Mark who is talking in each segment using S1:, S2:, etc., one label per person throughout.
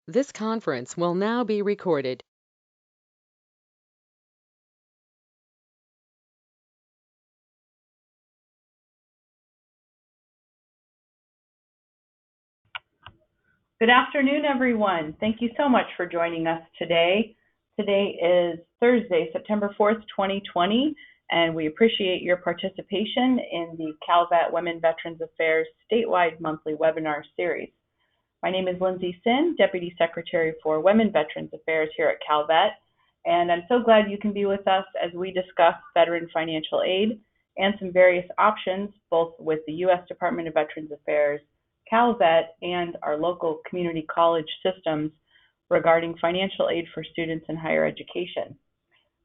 S1: This conference will now be recorded.
S2: Good afternoon, everyone. Thank you so much for joining us today. Today is Thursday, September 4th, 2020, and we appreciate your participation in the Calvet Women Veterans Affairs statewide monthly webinar series. My name is Lindsay Sin, Deputy Secretary for Women Veterans Affairs here at Calvet, and I'm so glad you can be with us as we discuss veteran financial aid and some various options, both with the U.S. Department of Veterans Affairs, Calvet, and our local community college systems regarding financial aid for students in higher education.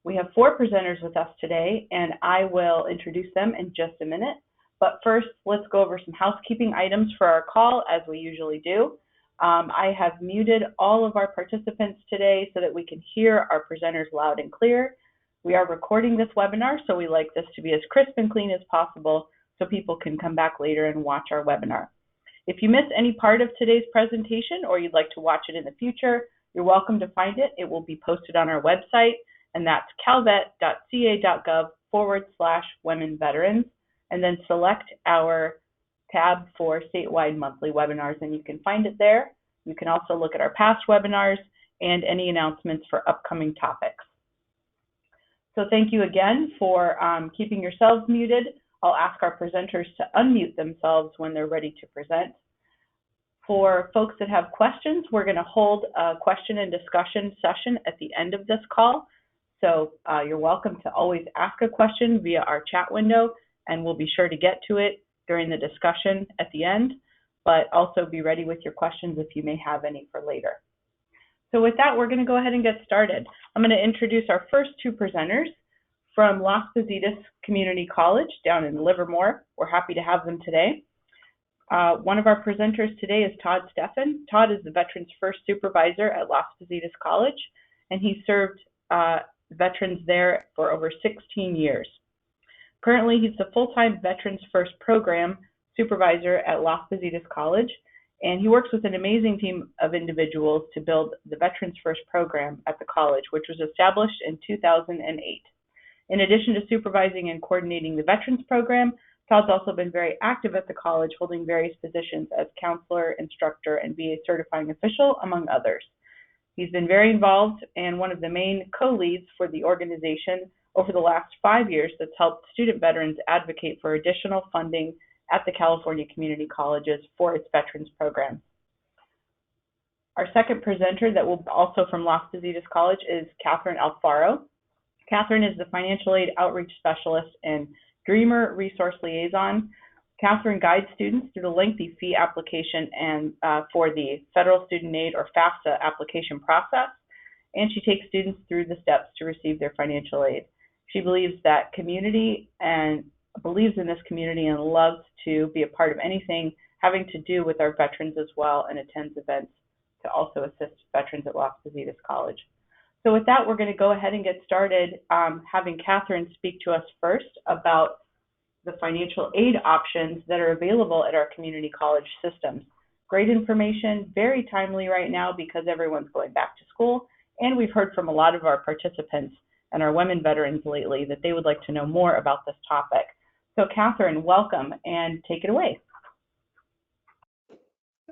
S2: We have 4 presenters with us today, and I will introduce them in just a minute. But first, let's go over some housekeeping items for our call, as we usually do. I have muted all of our participants today so that we can hear our presenters loud and clear. We are recording this webinar, so we like this to be as crisp and clean as possible so people can come back later and watch our webinar. If you missed any part of today's presentation or you'd like to watch it in the future, you're welcome to find it. It will be posted on our website, and that's calvet.ca.gov/women veterans, and then select our tab for statewide monthly webinars, and you can find it there. You can also look at our past webinars and any announcements for upcoming topics. So thank you again for keeping yourselves muted. I'll ask our presenters to unmute themselves when they're ready to present. For folks that have questions, we're going to hold a question and discussion session at the end of this call. So you're welcome to always ask a question via our chat window, and we'll be sure to get to it during the discussion at the end, but also be ready with your questions if you may have any for later. So with that, we're going to go ahead and get started. I'm going to introduce our first 2 presenters from Las Positas Community College down in Livermore. We're happy to have them today. One of our presenters today is Todd Steffen. Todd is the Veterans First Supervisor at Las Positas College, and he served veterans there for over 16 years. Currently, he's the full-time Veterans First Program Supervisor at Las Positas College, and he works with an amazing team of individuals to build the Veterans First Program at the college, which was established in 2008. In addition to supervising and coordinating the Veterans Program, Todd's also been very active at the college, holding various positions as counselor, instructor, and VA certifying official, among others. He's been very involved and one of the main co-leads for the organization over the last 5 years that's helped student veterans advocate for additional funding at the California community colleges for its veterans program. Our second presenter that will also from Las Positas College is Catherine Alfaro. Catherine is the Financial Aid Outreach Specialist and Dreamer Resource Liaison. Catherine guides students through the lengthy fee application and for the Federal Student Aid or FAFSA application process, and she takes students through the steps to receive their financial aid. She believes that community and believes in this community and loves to be a part of anything having to do with our veterans as well, and attends events to also assist veterans at Las Positas College. So with that, we're going to go ahead and get started having Catherine speak to us first about the financial aid options that are available at our community college systems. Great information, very timely right now because everyone's going back to school, and we've heard from a lot of our participants and our women veterans lately that they would like to know more about this topic. So Catherine, welcome, and take it away.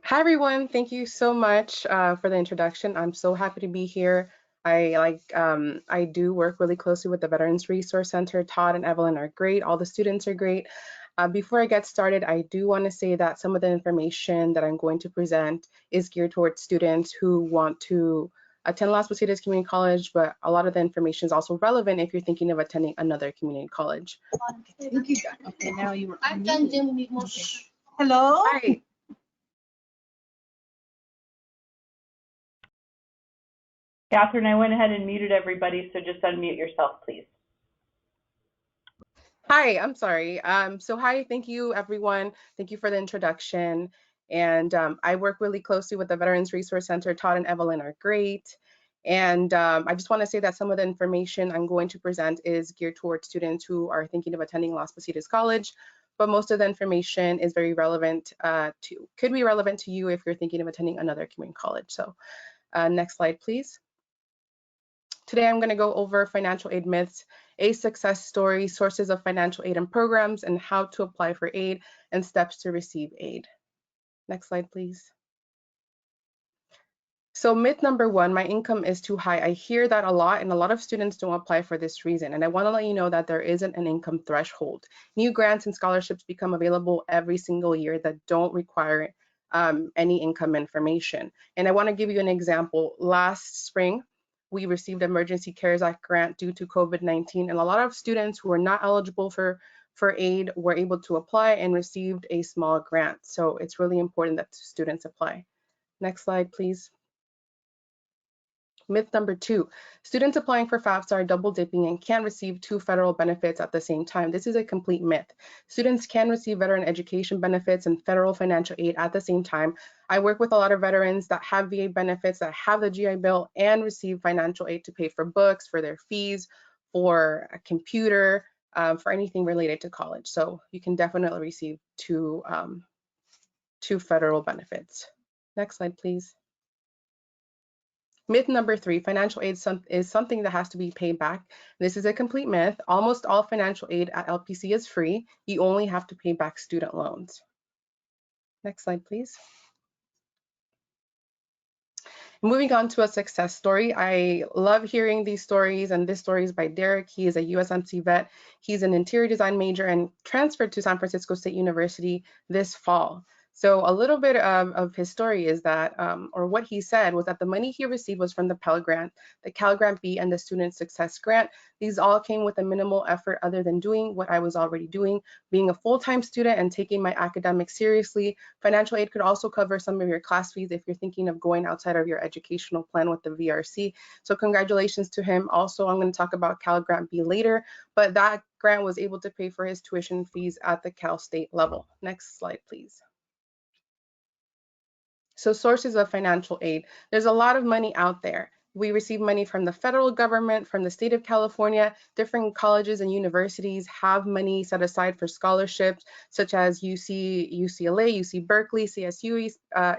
S3: Hi, everyone. Thank you so much for the introduction. I'm so happy to be here. I do work really closely with the Veterans Resource Center. Todd and Evelyn are great. All the students are great. Before I get started, I do want to say that some of the information that I'm going to present is geared towards students who want to attend Las Positas Community College, but a lot of the information is also relevant if you're thinking of attending another community college.
S4: Thank you. Okay, now you were. Okay. Hello.
S3: Hi.
S2: Catherine, I went ahead and muted everybody, so just unmute yourself, please.
S3: Hi, I'm sorry. So hi, thank you, everyone. Thank you for the introduction. And I work really closely with the Veterans Resource Center. Todd and Evelyn are great. And I just want to say that some of the information I'm going to present is geared towards students who are thinking of attending Las Positas College, but most of the information is very relevant could be relevant to you if you're thinking of attending another community college. So Next slide, please. Today, I'm going to go over financial aid myths, a success story, sources of financial aid and programs, and how to apply for aid and steps to receive aid. Next slide, please. So myth number one, my income is too high. I hear that a lot, and a lot of students don't apply for this reason. And I want to let you know that there isn't an income threshold. New grants and scholarships become available every single year that don't require any income information. And I want to give you an example. Last spring, we received Emergency CARES Act grant due to COVID-19, and a lot of students who were not eligible for aid were able to apply and received a small grant. So it's really important that students apply. Next slide, please. Myth number two, students applying for FAFSA are double dipping and can't receive two federal benefits at the same time. This is a complete myth. Students can receive veteran education benefits and federal financial aid at the same time. I work with a lot of veterans that have VA benefits, that have the GI Bill, and receive financial aid to pay for books, for their fees, for a computer, for anything related to college. So you can definitely receive two federal benefits. Next slide, please. Myth number three, financial aid is something that has to be paid back. This is a complete myth. Almost all financial aid at LPC is free. You only have to pay back student loans. Next slide, please. Moving on to a success story. I love hearing these stories, and this story is by Derek. He is a USMC vet. He's an interior design major and transferred to San Francisco State University this fall. So a little bit of his story is that, or what he said was that the money he received was from the Pell Grant, the Cal Grant B, and the Student Success Grant. These all came with a minimal effort other than doing what I was already doing, being a full-time student and taking my academics seriously. Financial aid could also cover some of your class fees if you're thinking of going outside of your educational plan with the VRC. So congratulations to him. Also, I'm going to talk about Cal Grant B later, but that grant was able to pay for his tuition fees at the Cal State level. Next slide, please. So sources of financial aid. There's a lot of money out there. We receive money from the federal government, from the state of California. Different colleges and universities have money set aside for scholarships, such as UCLA, UC Berkeley, CSU,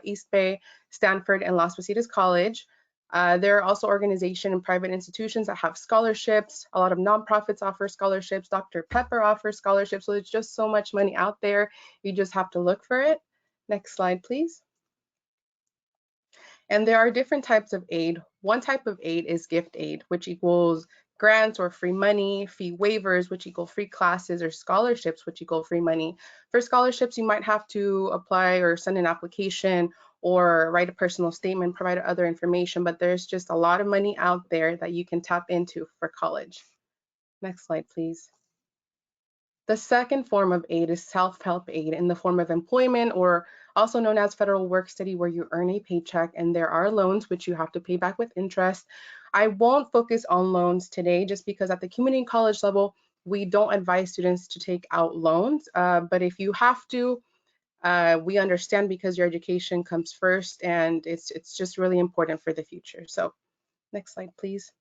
S3: East Bay, Stanford, and Las Positas College. There are also organizations and private institutions that have scholarships. A lot of nonprofits offer scholarships. Dr. Pepper offers scholarships. So there's just so much money out there. You just have to look for it. Next slide, please. And there are different types of aid. One type of aid is gift aid, which equals grants or free money, fee waivers, which equal free classes, or scholarships, which equal free money. For scholarships, you might have to apply or send an application or write a personal statement, provide other information, but there's just a lot of money out there that you can tap into for college. Next slide, please. The second form of aid is self-help aid in the form of employment, or also known as federal work study, where you earn a paycheck and there are loans which you have to pay back with interest. I won't focus on loans today just because at the community college level, we don't advise students to take out loans. But if you have to, we understand because your education comes first and it's just really important for the future. So next slide, please.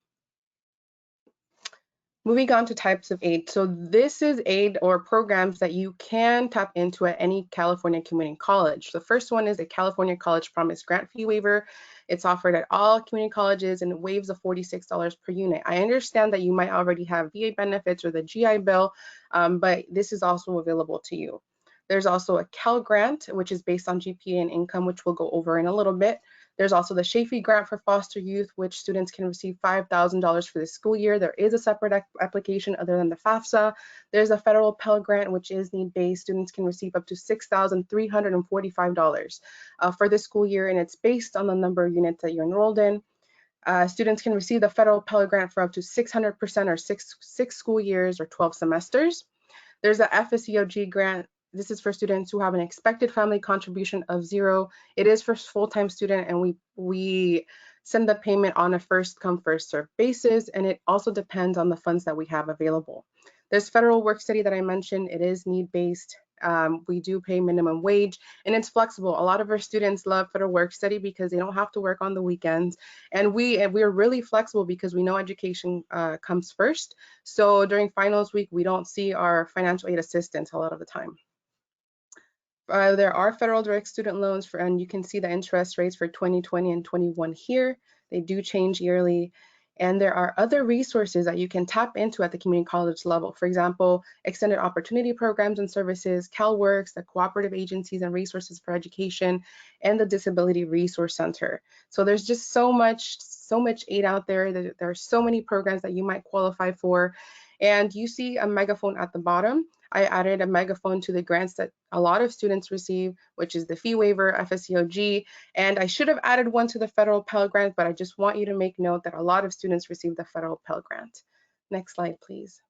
S3: Moving on to types of aid. So this is aid or programs that you can tap into at any California community college. The first one is a California College Promise Grant Fee Waiver. It's offered at all community colleges and it waives a $46 per unit. I understand that you might already have VA benefits or the GI Bill, but this is also available to you. There's also a Cal Grant, which is based on GPA and income, which we'll go over in a little bit. There's also the Chafee Grant for foster youth, which students can receive $5,000 for the school year. There is a separate application other than the FAFSA. There's a federal Pell Grant, which is need-based. Students can receive up to $6,345 for the school year, and it's based on the number of units that you're enrolled in. Students can receive the federal Pell Grant for up to 600% or six school years or 12 semesters. There's a FSEOG grant. This is for students who have an expected family contribution of 0. It is for full-time student, and we send the payment on a first come first served basis, and it also depends on the funds that we have available. There's federal work study that I mentioned. It is need-based. We do pay minimum wage, and it's flexible. A lot of our students love federal work study because they don't have to work on the weekends, and we're really flexible because we know education comes first. So during finals week, we don't see our financial aid assistance a lot of the time. There are federal direct student loans and you can see the interest rates for 2020 and 21 here. They do change yearly. And there are other resources that you can tap into at the community college level. For example, extended opportunity programs and services, CalWORKs, the cooperative agencies and resources for education, and the Disability Resource Center. So there's just so much aid out there. There are so many programs that you might qualify for. And you see a megaphone at the bottom. I added a megaphone to the grants that a lot of students receive, which is the fee waiver, FSEOG, and I should have added one to the federal Pell Grant, but I just want you to make note that a lot of students receive the federal Pell Grant. Next slide, please.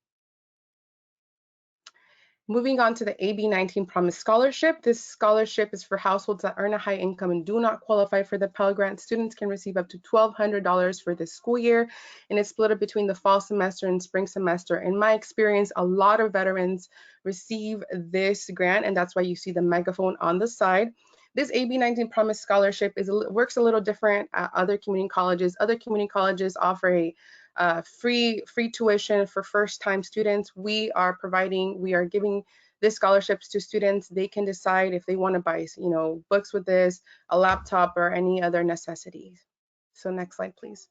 S3: Moving on to the AB19 Promise Scholarship. This scholarship is for households that earn a high income and do not qualify for the Pell Grant. Students can receive up to $1,200 for this school year, and it's split up between the fall semester and spring semester. In my experience, a lot of veterans receive this grant, and that's why you see the megaphone on the side. This AB19 Promise Scholarship works a little different at other community colleges. Other community colleges offer a free tuition for first-time students. We are giving this scholarships to students. They can decide if they want to buy, books with this, a laptop, or any other necessities. So next slide, please.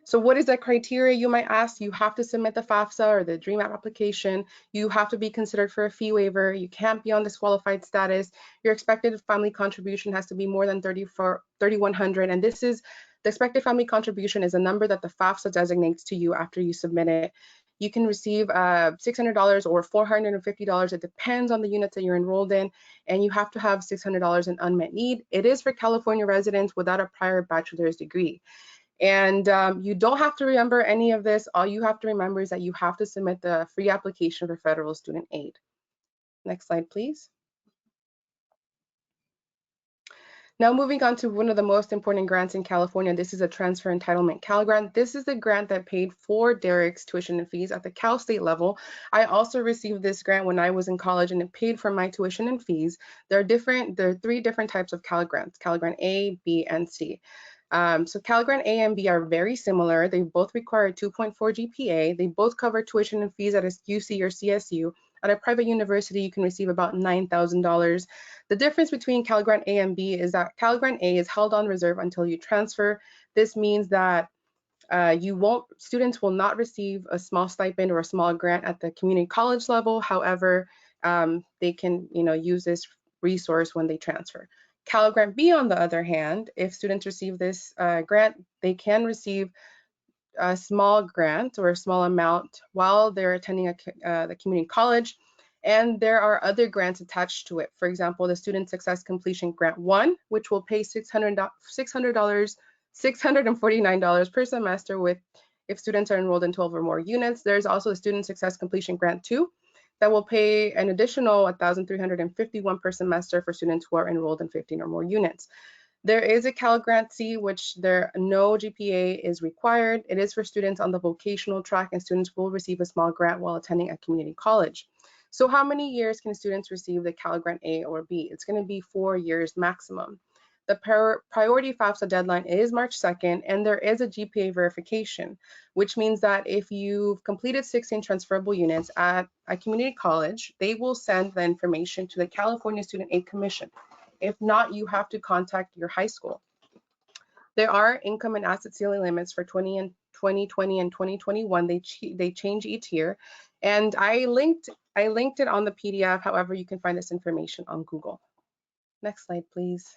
S3: So what is the criteria, you might ask? You have to submit the FAFSA or the DREAM app application. You have to be considered for a fee waiver. You can't be on disqualified status. Your expected family contribution has to be more than $3,100. And this is the expected family contribution is a number that the FAFSA designates to you after you submit it. You can receive $600 or $450. It depends on the units that you're enrolled in, and you have to have $600 in unmet need. It is for California residents without a prior bachelor's degree. And you don't have to remember any of this. All you have to remember is that you have to submit the free application for federal student aid. Next slide, please. Now moving on to one of the most important grants in California, this is a transfer entitlement Cal grant. This is the grant that paid for Derek's tuition and fees at the Cal State level. I also received this grant when I was in college and it paid for my tuition and fees. There are three different types of Cal grants, Cal Grant A, B, and C. So Cal Grant A and B are very similar. They both require a 2.4 GPA. They both cover tuition and fees at a UC or CSU. At a private university, you can receive about $9,000. The difference between Cal Grant A and B is that Cal Grant A is held on reserve until you transfer. This means that students will not receive a small stipend or a small grant at the community college level. However, they can use this resource when they transfer. Cal Grant B, on the other hand, if students receive this grant, they can receive a small grant or a small amount while they're attending the community college. And there are other grants attached to it. For example, the Student Success Completion Grant 1, which will pay $649 per semester if students are enrolled in 12 or more units. There's also the Student Success Completion Grant 2 that will pay an additional $1,351 per semester for students who are enrolled in 15 or more units. There is a Cal Grant C, which no GPA is required. It is for students on the vocational track, and students will receive a small grant while attending a community college. So how many years can students receive the Cal Grant A or B? It's going to be 4 years maximum. The priority FAFSA deadline is March 2nd, and there is a GPA verification, which means that if you've completed 16 transferable units at a community college, they will send the information to the California Student Aid Commission. If not, you have to contact your high school. There are income and asset ceiling limits for 2020 and 2021. They change each year, and I linked it on the PDF. However, you can find this information on Google. Next slide, please.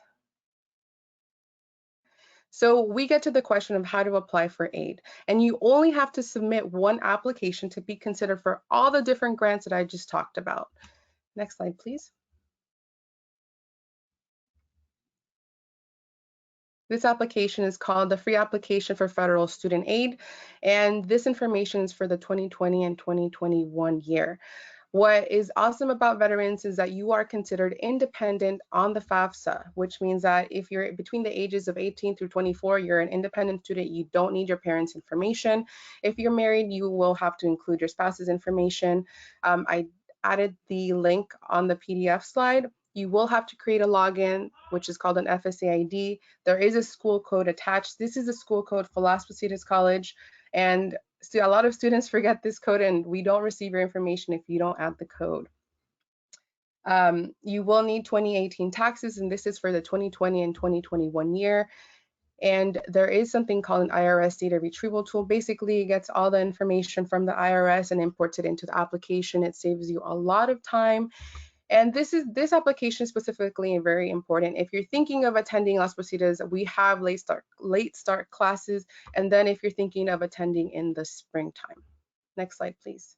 S3: So we get to the question of how to apply for aid, and you only have to submit one application to be considered for all the different grants that I just talked about. Next slide, please. This application is called the Free Application for Federal Student Aid, and this information is for the 2020 and 2021 year. What is awesome about veterans is that you are considered independent on the FAFSA, which means that if you're between the ages of 18 through 24, you're an independent student, you don't need your parents' information. If you're married, you will have to include your spouse's information. I added the link on the PDF slide. You will have to create a login, which is called an FSA ID. There is a school code attached. This is a school code for Las Positas College, and a lot of students forget this code and we don't receive your information if you don't add the code. You will need 2018 taxes, and this is for the 2020 and 2021 year. And there is something called an IRS data retrieval tool. Basically, it gets all the information from the IRS and imports it into the application. It saves you a lot of time. And this application specifically is very important. If you're thinking of attending Las Positas, we have late start classes. And then if you're thinking of attending in the springtime. Next slide, please.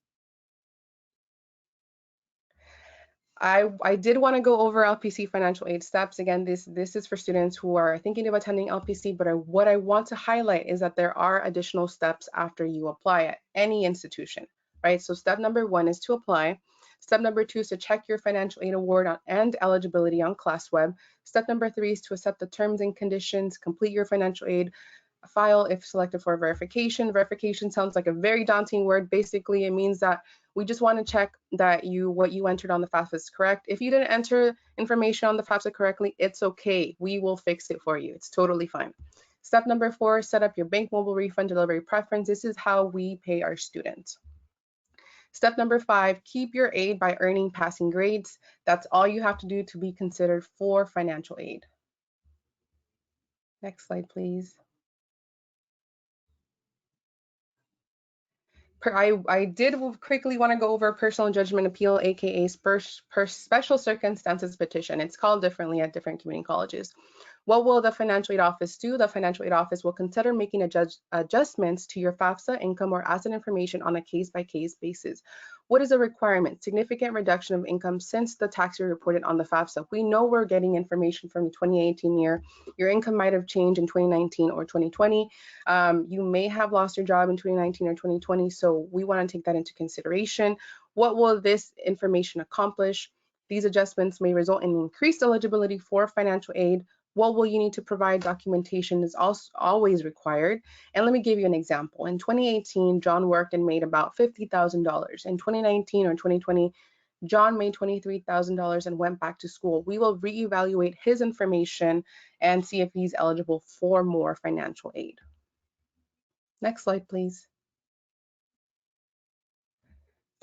S3: I did want to go over LPC financial aid steps. Again, this is for students who are thinking of attending LPC, but what I want to highlight is that there are additional steps after you apply at any institution, right? So step number 1 is to apply. Step number 2 is to check your financial aid award and eligibility on ClassWeb. Step number 3 is to accept the terms and conditions, complete your financial aid file if selected for verification. Verification sounds like a very daunting word. Basically, it means that we just want to check that what you entered on the FAFSA is correct. If you didn't enter information on the FAFSA correctly, it's okay. We will fix it for you. It's totally fine. Step number 4, set up your bank mobile refund delivery preference. This is how we pay our students. Step number 5, keep your aid by earning passing grades. That's all you have to do to be considered for financial aid. Next slide, please. I did quickly want to go over personal judgment appeal, aka special circumstances petition. It's called differently at different community colleges. What will the financial aid office do? The financial aid office will consider making adjustments to your FAFSA income or asset information on a case-by-case basis. What is a requirement? Significant reduction of income since the tax year reported on the FAFSA. We know we're getting information from the 2018 year. Your income might have changed in 2019 or 2020. You may have lost your job in 2019 or 2020, so we want to take that into consideration. What will this information accomplish? These adjustments may result in increased eligibility for financial aid. What will you need to provide? Documentation is also always required. And let me give you an example. In 2018, John worked and made about $50,000. In 2019 or 2020, John made $23,000 and went back to school. We will reevaluate his information and see if he's eligible for more financial aid. Next slide, please.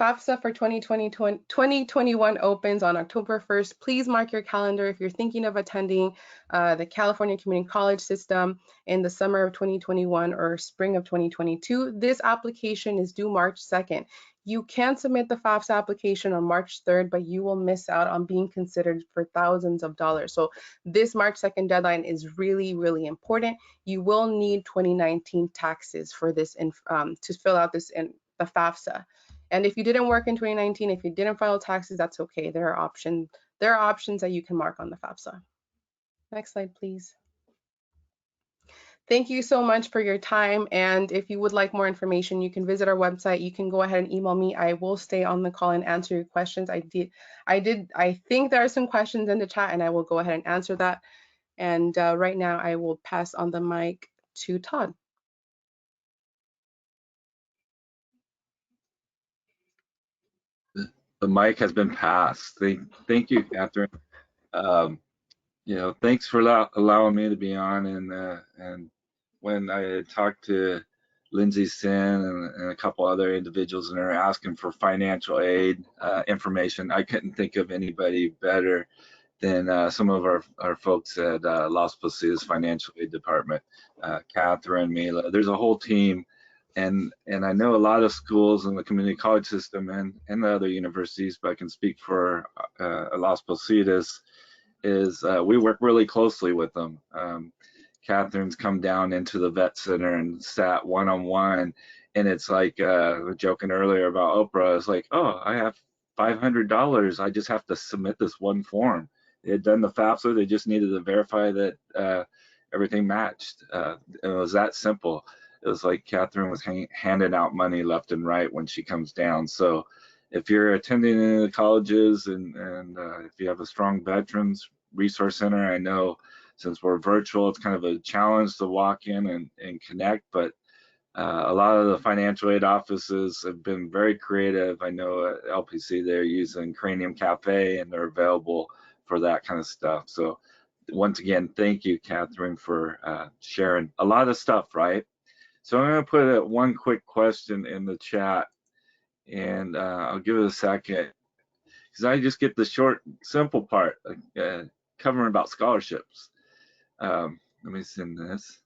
S3: FAFSA for 2021 opens on October 1st. Please mark your calendar if you're thinking of attending the California Community College system in the summer of 2021 or spring of 2022. This application is due March 2nd. You can submit the FAFSA application on March 3rd, but you will miss out on being considered for thousands of dollars. So this March 2nd deadline is really, really important. You will need 2019 taxes for this to fill out this in the FAFSA. And if you didn't work in 2019, if you didn't file taxes, that's okay. There are options that you can mark on the FAFSA. Next slide, please. Thank you so much for your time. And if you would like more information, you can visit our website. You can go ahead and email me. I will stay on the call and answer your questions. I think there are some questions in the chat, and I will go ahead and answer that. And right now, I will pass on the mic to Todd.
S5: The mic has been passed. Thank you, Catherine. Thanks for allowing me to be on. And when I talked to Lindsay Sin and a couple other individuals and they're asking for financial aid information, I couldn't think of anybody better than some of our folks at Las Positas Financial Aid Department, Catherine, Mila. There's a whole team. And I know a lot of schools in the community college system and the other universities, but I can speak for Las Positas, is we work really closely with them. Catherine's come down into the vet center and sat one-on-one, and it's like joking earlier about Oprah. It's like, oh, I have $500. I just have to submit this one form. They had done the FAFSA. They just needed to verify that everything matched. It was that simple. It was like Catherine was handing out money left and right when she comes down. So if you're attending any of the colleges and if you have a strong veterans resource center, I know since we're virtual, it's kind of a challenge to walk in and connect, but a lot of the financial aid offices have been very creative. I know at LPC they're using Cranium Cafe and they're available for that kind of stuff. So once again, thank you, Catherine, for sharing a lot of stuff, right? So I'm going to put one quick question in the chat, and I'll give it a second. because I just get the short, simple part, covering about scholarships. Let me send this.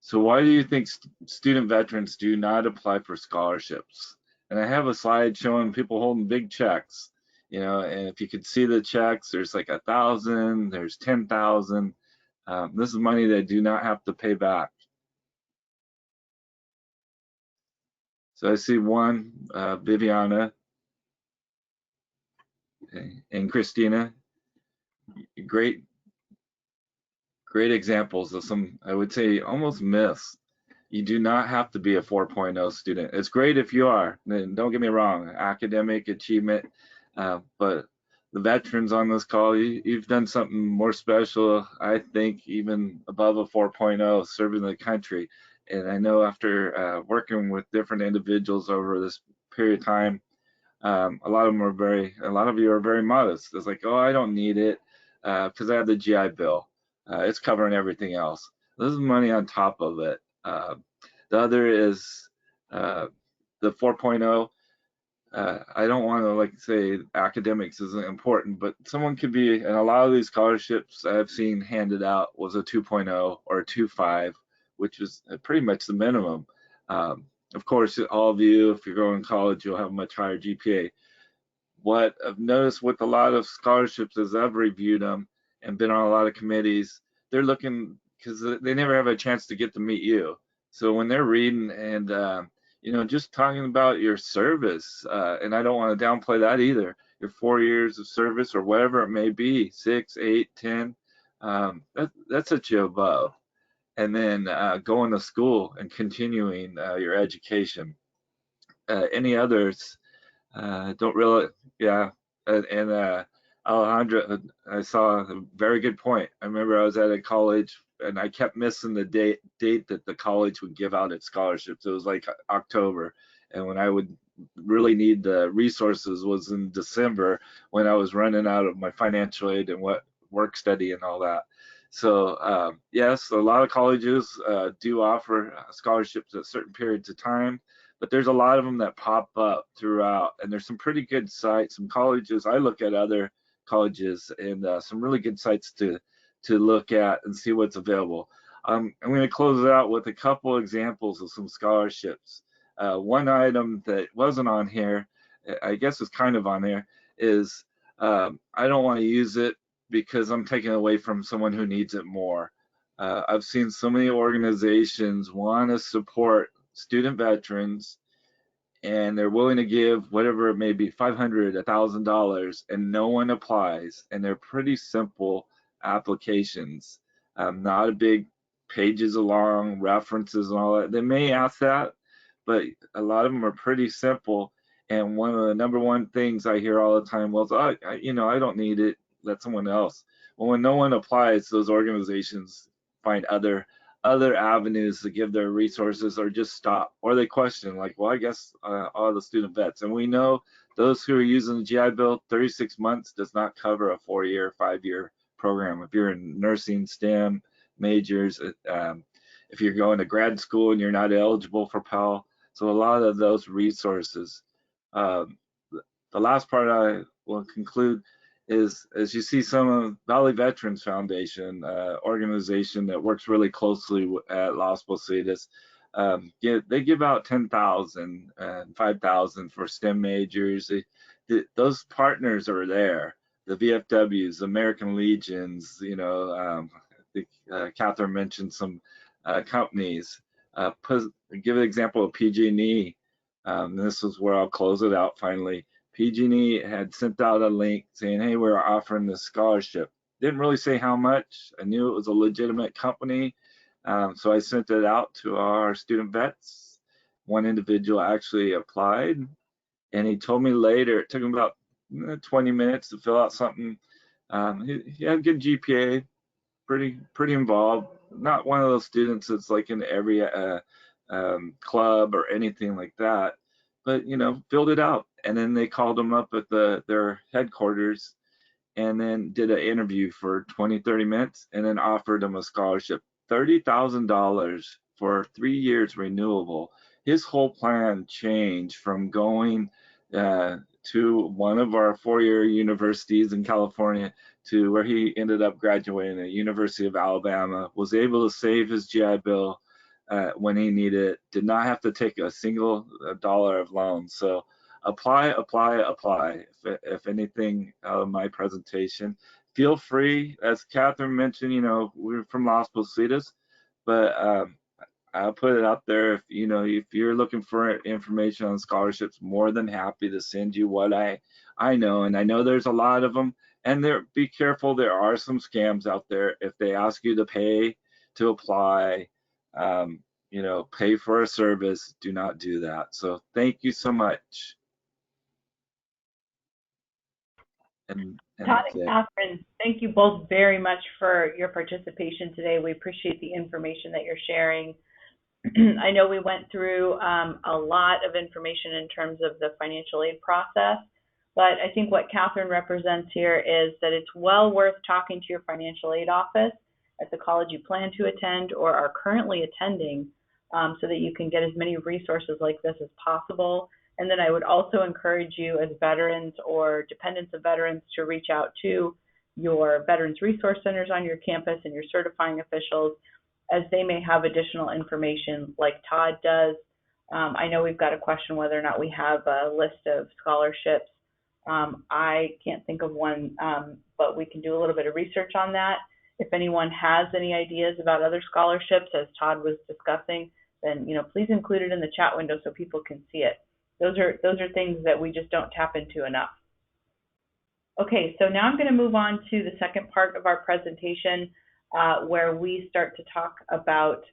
S5: So why do you think student veterans do not apply for scholarships? And I have a slide showing people holding big checks, you know, and if you could see the checks, there's like 1,000, there's 10,000. This is money they do not have to pay back. So I see one, Viviana and Christina, great examples of some, I would say, almost myths. You do not have to be a 4.0 student. It's great if you are, and don't get me wrong, academic achievement, but the veterans on this call, you've done something more special, I think, even above a 4.0, serving the country. And I know after working with different individuals over this period of time, a lot of you are very modest. It's like, oh, I don't need it because I have the GI Bill. It's covering everything else. This is money on top of it. The other is the 4.0. I don't want to like say academics isn't important, but someone could be, and a lot of these scholarships I've seen handed out was a 2.0 or a 2.5, which is pretty much the minimum. Of course, all of you, if you're going to college, you'll have a much higher GPA. What I've noticed with a lot of scholarships as I've reviewed them and been on a lot of committees, they're looking because they never have a chance to get to meet you. So when they're reading and you know, just talking about your service, and I don't want to downplay that either. Your 4 years of service or whatever it may be, 6, 8, 10, that's what you above. And then going to school and continuing your education. Any others? Don't really, yeah. And Alejandra, I saw a very good point. I remember I was at a college and I kept missing the date that the college would give out its scholarships. It was like October, and when I would really need the resources was in December when I was running out of my financial aid and what work study and all that. So yes, a lot of colleges do offer scholarships at certain periods of time, but there's a lot of them that pop up throughout, and there's some pretty good sites. Some colleges, I look at other colleges and some really good sites to look at and see what's available. I'm going to close it out with a couple examples of some scholarships. One item that wasn't on here, I guess is kind of on there, is I don't want to use it because I'm taking it away from someone who needs it more. I've seen so many organizations want to support student veterans, and they're willing to give whatever it may be, $500, $1,000, and no one applies. And they're pretty simple applications, not a big pages long references and all that. They may ask that, but a lot of them are pretty simple. And one of the number one things I hear all the time was, oh, you know, I don't need it. Let someone else. Well, when no one applies, those organizations find other avenues to give their resources or just stop, or they question like, well, I guess all the student vets, and we know those who are using the GI Bill, 36 months does not cover a 4-year 5-year program. If you're in nursing, STEM majors, if you're going to grad school and you're not eligible for Pell, so a lot of those resources. The last part I will conclude is, as you see, some of Valley Veterans Foundation, organization that works really closely at Las Positas, they give out 10,000 and 5,000 for STEM majors. Those partners are there. The VFWs, American Legions, you know, I think Catherine mentioned some companies. Give an example of PG&E. This is where I'll close it out finally. PG&E had sent out a link saying, hey, we're offering this scholarship. Didn't really say how much. I knew it was a legitimate company. So I sent it out to our student vets. One individual actually applied, and he told me later, it took him about 20 minutes to fill out something. He had a good GPA, pretty involved. Not one of those students that's like in every club or anything like that, but you know, filled it out. And then they called him up at their headquarters and then did an interview for 20-30 minutes and then offered him a scholarship, $30,000 for 3 years renewable. His whole plan changed from going to one of our four-year universities in California, to where he ended up graduating at University of Alabama, was able to save his GI Bill when he needed it, did not have to take a single dollar of loan. So apply, apply, apply. If anything out of my presentation, feel free. As Catherine mentioned, you know, we're from Las Positas, but I'll put it out there. If you're looking for information on scholarships, more than happy to send you what I know. And I know there's a lot of them. And be careful. There are some scams out there. If they ask you to pay to apply, pay for a service, do not do that. So thank you so much. And
S2: Todd
S5: that's
S2: and
S5: it.
S2: Catherine, thank you both very much for your participation today. We appreciate the information that you're sharing. I know we went through a lot of information in terms of the financial aid process, but I think what Catherine represents here is that it's well worth talking to your financial aid office at the college you plan to attend or are currently attending, so that you can get as many resources like this as possible. And then I would also encourage you as veterans or dependents of veterans to reach out to your Veterans Resource Centers on your campus and your certifying officials, as they may have additional information like Todd does. I know we've got a question whether or not we have a list of scholarships. I can't think of one, but we can do a little bit of research on that. If anyone has any ideas about other scholarships, as Todd was discussing, then please include it in the chat window so people can see it. Those are things that we just don't tap into enough. Okay, so now I'm going to move on to the second part of our presentation, where we start to talk about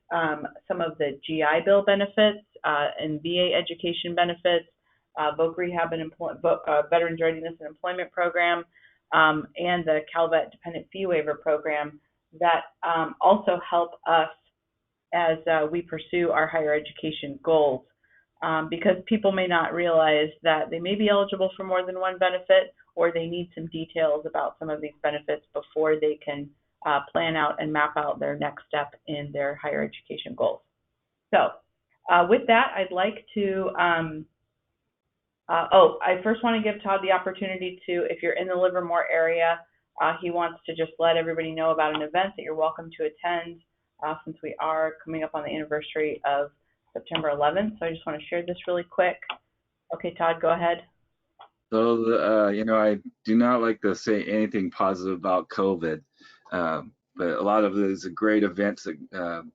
S2: some of the GI Bill benefits and VA education benefits, voc rehab and Veterans Readiness and Employment Program, and the Calvet Dependent Fee Waiver Program that also help us as we pursue our higher education goals. Because people may not realize that they may be eligible for more than one benefit, or they need some details about some of these benefits before they can plan out and map out their next step in their higher education goals. So with that, I'd like to, I first want to give Todd the opportunity to, if you're in the Livermore area, he wants to just let everybody know about an event that you're welcome to attend, since we are coming up on the anniversary of September 11th. So I just want to share this really quick. Okay, Todd, go ahead.
S5: So, I do not like to say anything positive about COVID, but a lot of these are great events that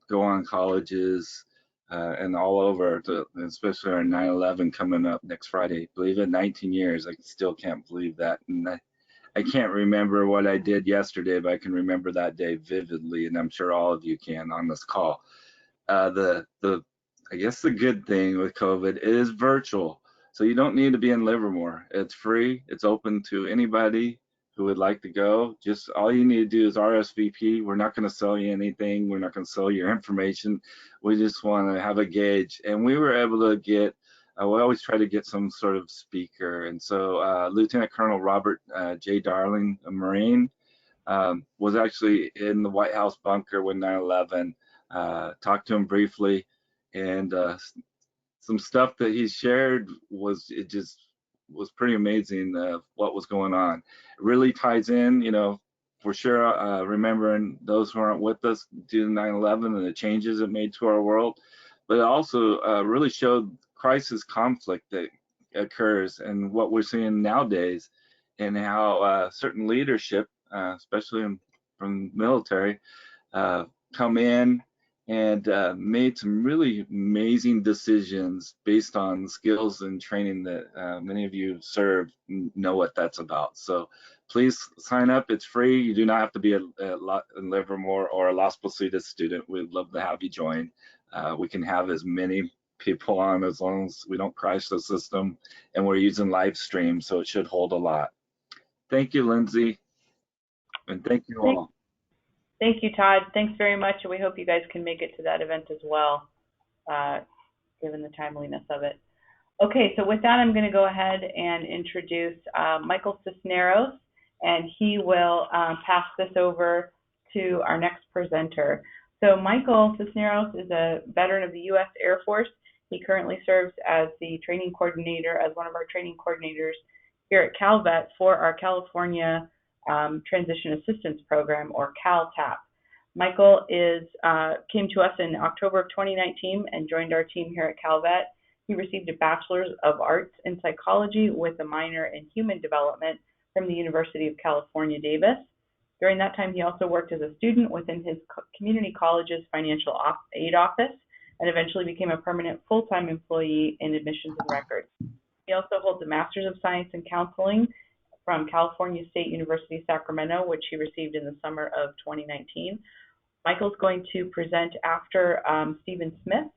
S5: go on colleges and all over, especially our 9/11 coming up next Friday. Believe it, 19 years. I still can't believe that. And I can't remember what I did yesterday, but I can remember that day vividly, and I'm sure all of you can on this call. I guess the good thing with COVID is virtual. So you don't need to be in Livermore. It's free. It's open to anybody who would like to go. Just all you need to do is RSVP. We're not going to sell you anything. We're not going to sell your information. We just want to have a gauge. And we were able to get, we always try to get some sort of speaker. And so Lieutenant Colonel Robert J. Darling, a Marine, was actually in the White House bunker when 9/11. Talked to him briefly, and some stuff that he shared was pretty amazing. What was going on, it really ties in, for sure. Remembering those who aren't with us due to 9/11 and the changes it made to our world, but it also really showed crisis conflict that occurs and what we're seeing nowadays, and how certain leadership, especially from the military, come in and made some really amazing decisions based on skills and training that many of you served know what that's about. So please sign up. It's free. You do not have to be a Livermore or a Las Positas student. We'd love to have you join. We can have as many people on as long as we don't crash the system, and we're using live stream, so it should hold a lot. Thank you, Lindsay, and thank you all.
S2: Thank you, Todd. Thanks very much, and we hope you guys can make it to that event as well, given the timeliness of it. Okay, so with that, I'm going to go ahead and introduce Michael Cisneros, and he will pass this over to our next presenter. So Michael Cisneros is a veteran of the U.S. Air Force. He currently serves as the training coordinator, as one of our training coordinators here at Calvet for our California Transition Assistance Program, or CalTAP. Michael came to us in October of 2019 and joined our team here at Calvet. He received a Bachelor's of Arts in Psychology with a minor in Human Development from the University of California, Davis. During that time, he also worked as a student within his community college's financial aid office and eventually became a permanent full-time employee in admissions and records. He also holds a Master's of Science in Counseling from California State University, Sacramento, which he received in the summer of 2019. Michael's going to present after Stephen Smith.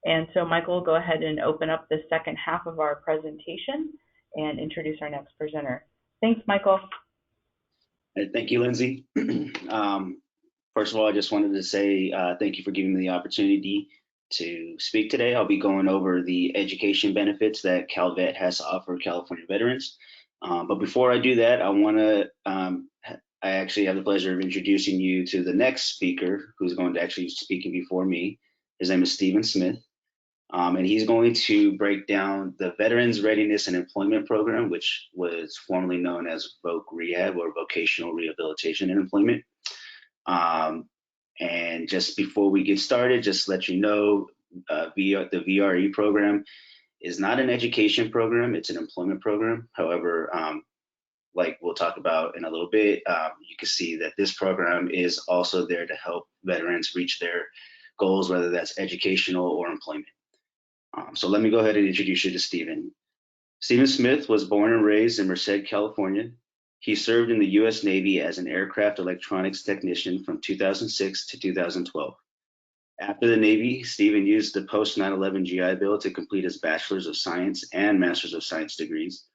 S2: And so Michael will go ahead and open up the second half of our presentation and introduce our next presenter. Thanks, Michael.
S6: Thank you, Lindsay. First of all, I just wanted to say thank you for giving me the opportunity to speak today. I'll be going over the education benefits that Calvet has to offer California veterans. But before I do that, I actually have the pleasure of introducing you to the next speaker who's going to actually be speaking before me. His name is Stephen Smith. And he's going to break down the Veterans Readiness and Employment Program, which was formerly known as VOC Rehab, or Vocational Rehabilitation and Employment. And just before we get started, just let you know, the VRE program is not an education program, it's an employment program. However, like we'll talk about in a little bit, you can see that this program is also there to help veterans reach their goals, whether that's educational or employment. So let me go ahead and introduce you to Stephen. Stephen Smith was born and raised in Merced, California. He served in the U.S. Navy as an aircraft electronics technician from 2006 to 2012. After the Navy, Stephen used the post 9/11 GI Bill to complete his Bachelor's of Science and Master's of Science degrees.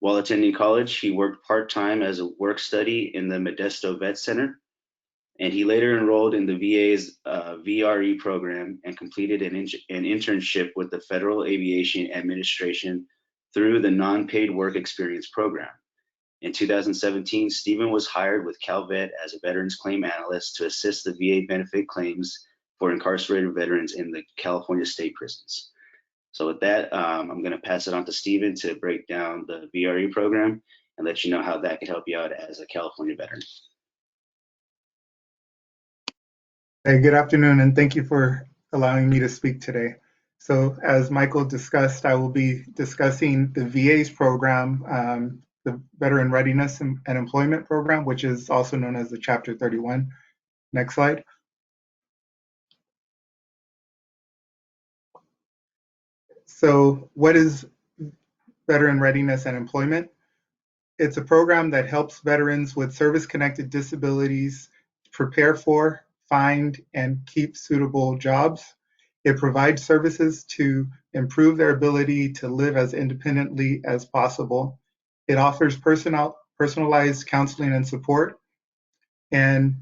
S6: While attending college, he worked part-time as a work study in the Modesto Vet Center, and he later enrolled in the VA's VRE program and completed an internship with the Federal Aviation Administration through the Non-Paid Work Experience program. In 2017, Stephen was hired with Calvet as a veterans claim analyst to assist the VA benefit claims for incarcerated veterans in the California state prisons. So with that, I'm going to pass it on to Stephen to break down the VRE program and let you know how that can help you out as a California veteran.
S7: Hey, good afternoon, and thank you for allowing me to speak today. So as Michael discussed, I will be discussing the VA's program, the Veteran Readiness and Employment Program, which is also known as the Chapter 31. Next slide. So what is Veteran Readiness and Employment? It's a program that helps veterans with service-connected disabilities prepare for, find, and keep suitable jobs. It provides services to improve their ability to live as independently as possible. It offers personalized counseling and support, and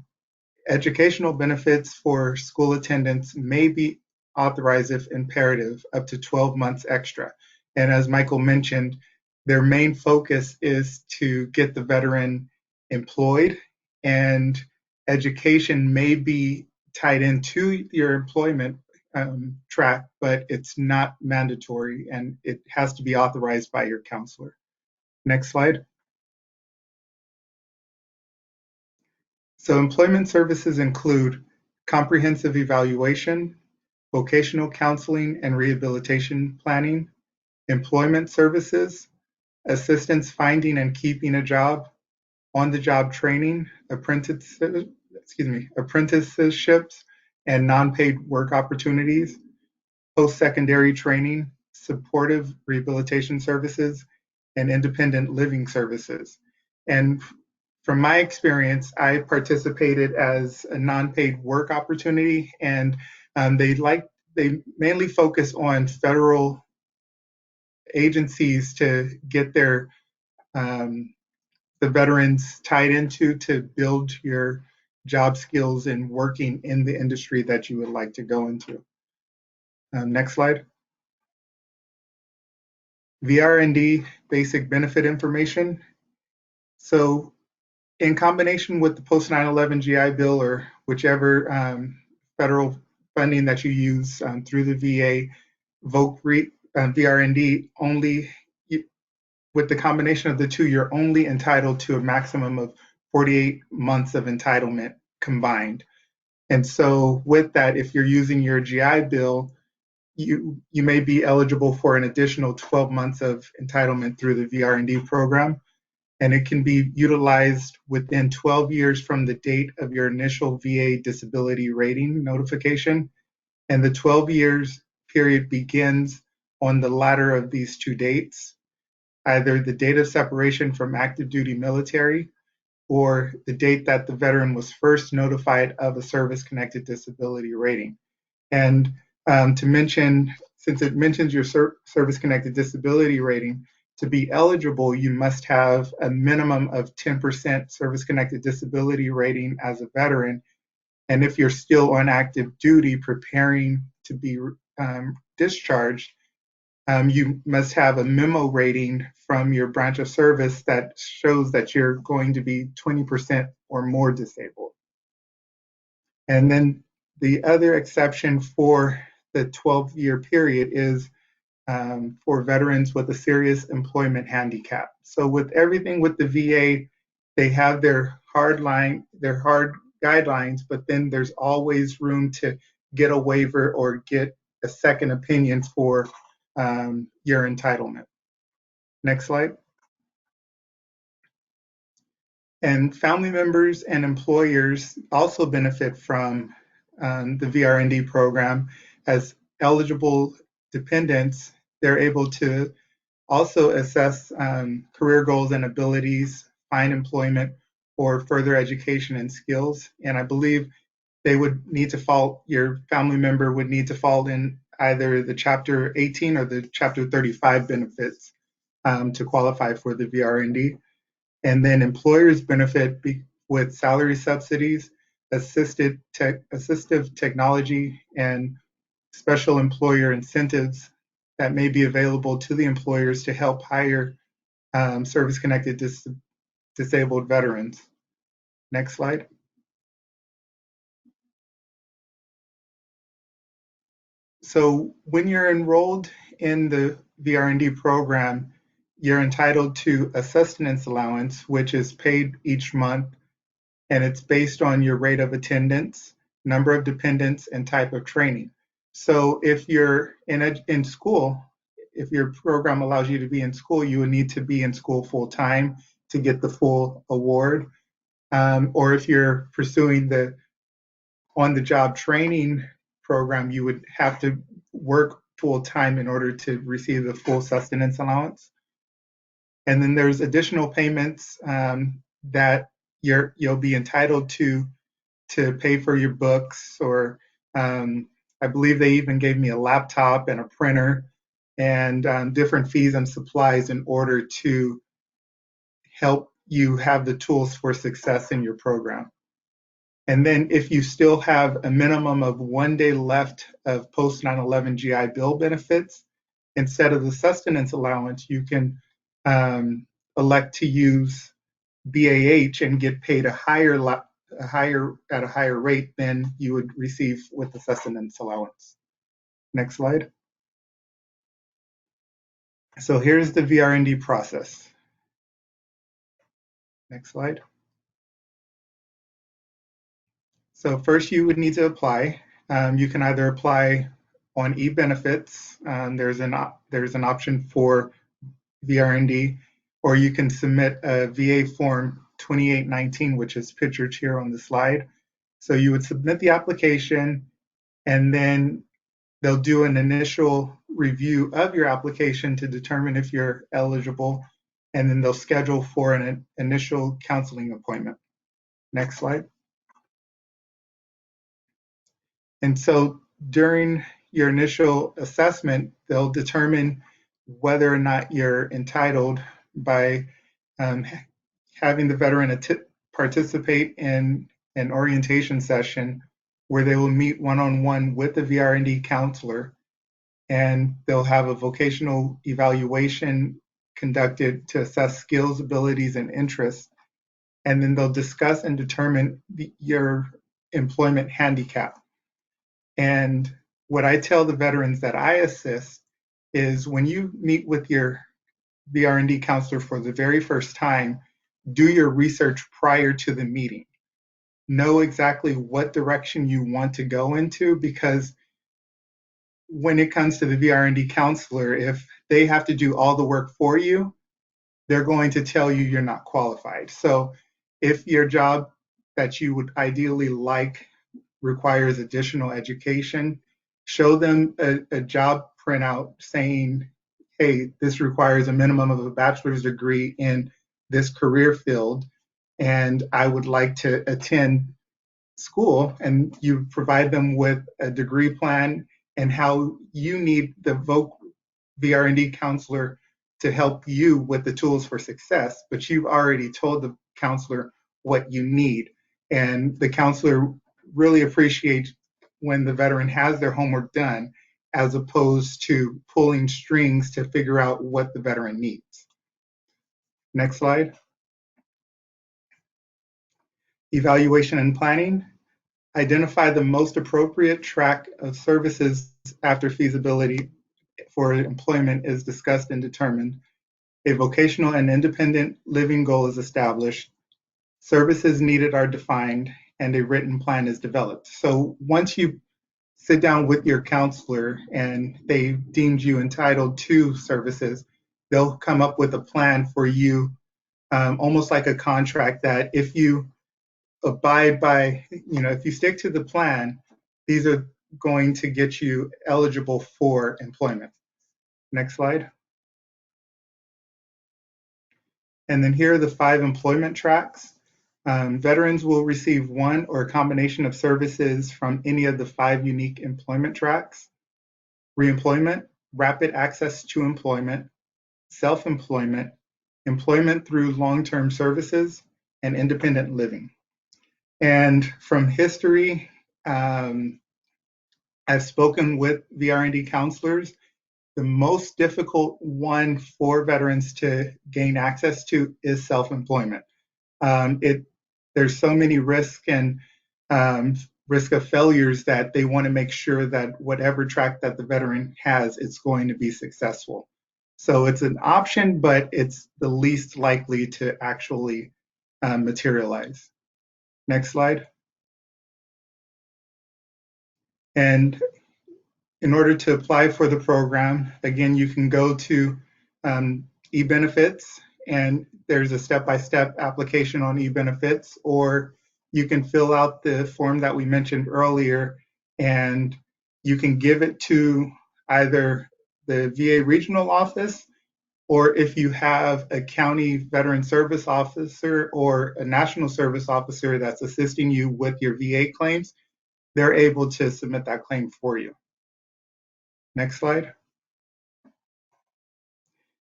S7: educational benefits for school attendance may be authorized if imperative, up to 12 months extra. And as Michael mentioned, their main focus is to get the veteran employed, and education may be tied into your employment track, but it's not mandatory, and it has to be authorized by your counselor. Next slide. So employment services include comprehensive evaluation, vocational counseling and rehabilitation planning, employment services, assistance finding and keeping a job, on-the-job training, apprenticeships, and non-paid work opportunities, post-secondary training, supportive rehabilitation services, and independent living services. And from my experience, I participated as a non-paid work opportunity, and they mainly focus on federal agencies to get their the veterans tied into to build your job skills and working in the industry that you would like to go into. Next slide. VRND, basic benefit information. So in combination with the post 9/11 GI Bill, or whichever federal funding that you use through the VA, VRND only with the combination of the two, you're only entitled to a maximum of 48 months of entitlement combined. And so with that, if you're using your GI Bill, you may be eligible for an additional 12 months of entitlement through the VR&D program, and it can be utilized within 12 years from the date of your initial VA disability rating notification, and the 12 years period begins on the latter of these two dates, either the date of separation from active duty military or the date that the veteran was first notified of a service-connected disability rating. And to mention, since it mentions your service-connected disability rating, to be eligible, you must have a minimum of 10% service-connected disability rating as a veteran. And if you're still on active duty preparing to be discharged, you must have a memo rating from your branch of service that shows that you're going to be 20% or more disabled. And then the other exception for the 12-year period is for veterans with a serious employment handicap. So with everything with the VA, they have their hard guidelines, but then there's always room to get a waiver or get a second opinion for your entitlement. Next slide. And family members and employers also benefit from the VRND program. As eligible dependents, they're able to also assess career goals and abilities, find employment, or further education and skills. And I believe they would need to fall, your family member would need to fall in either the Chapter 18 or the Chapter 35 benefits to qualify for the VRND. And then employers benefit with salary subsidies, assistive technology, and special employer incentives that may be available to the employers to help hire service-connected disabled veterans. Next slide. So when you're enrolled in the VRND program, you're entitled to a sustenance allowance, which is paid each month, and it's based on your rate of attendance, number of dependents, and type of training. So if you're in school, if your program allows you to be in school, you would need to be in school full time to get the full award. Or if you're pursuing the on-the-job training program, you would have to work full time in order to receive the full sustenance allowance. And then there's additional payments that you'll be entitled to pay for your books, or I believe they even gave me a laptop and a printer and different fees and supplies in order to help you have the tools for success in your program. And then if you still have a minimum of 1 day left of post 9/11 GI Bill benefits, instead of the sustenance allowance, you can elect to use BAH and get paid at a higher rate than you would receive with the sustenance allowance. Next slide. So here's the VRND process. Next slide. So first you would need to apply. You can either apply on eBenefits. There's an option for VRND, or you can submit a VA form 2819, which is pictured here on the slide. So you would submit the application, and then they'll do an initial review of your application to determine if you're eligible, and then they'll schedule for an initial counseling appointment. Next slide. And so during your initial assessment, they'll determine whether or not you're entitled by having the veteran participate in an orientation session where they will meet one-on-one with the VRND counselor, and they'll have a vocational evaluation conducted to assess skills, abilities, and interests. And then they'll discuss and determine your employment handicap. And what I tell the veterans that I assist is when you meet with your VRND counselor for the very first time, do your research prior to the meeting. Know exactly what direction you want to go into, because when it comes to the VRND counselor, if they have to do all the work for you, they're going to tell you you're not qualified. So if your job that you would ideally like requires additional education, show them a job printout saying, hey, this requires a minimum of a bachelor's degree in this career field, and I would like to attend school, and you provide them with a degree plan and how you need the VRND counselor to help you with the tools for success, but you've already told the counselor what you need. And the counselor really appreciates when the veteran has their homework done, as opposed to pulling strings to figure out what the veteran needs. Next slide. Evaluation and planning. Identify the most appropriate track of services after feasibility for employment is discussed and determined. A vocational and independent living goal is established. Services needed are defined, and a written plan is developed. So once you sit down with your counselor and they deemed you entitled to services, they'll come up with a plan for you, almost like a contract, that if you abide by, if you stick to the plan, these are going to get you eligible for employment. Next slide. And then here are the 5 employment tracks. Veterans will receive one or a combination of services from any of the 5 unique employment tracks: reemployment, rapid access to employment, self-employment, employment through long-term services, and independent living. And from history, I've spoken with VRND counselors. The most difficult one for veterans to gain access to is self-employment. There's so many risks and risk of failures that they want to make sure that whatever track that the veteran has, it's going to be successful. So it's an option, but it's the least likely to actually materialize. Next slide. And in order to apply for the program, again, you can go to eBenefits, and there's a step-by-step application on eBenefits, or you can fill out the form that we mentioned earlier, and you can give it to either the VA regional office, or if you have a county veteran service officer or a national service officer that's assisting you with your VA claims, they're able to submit that claim for you. Next slide.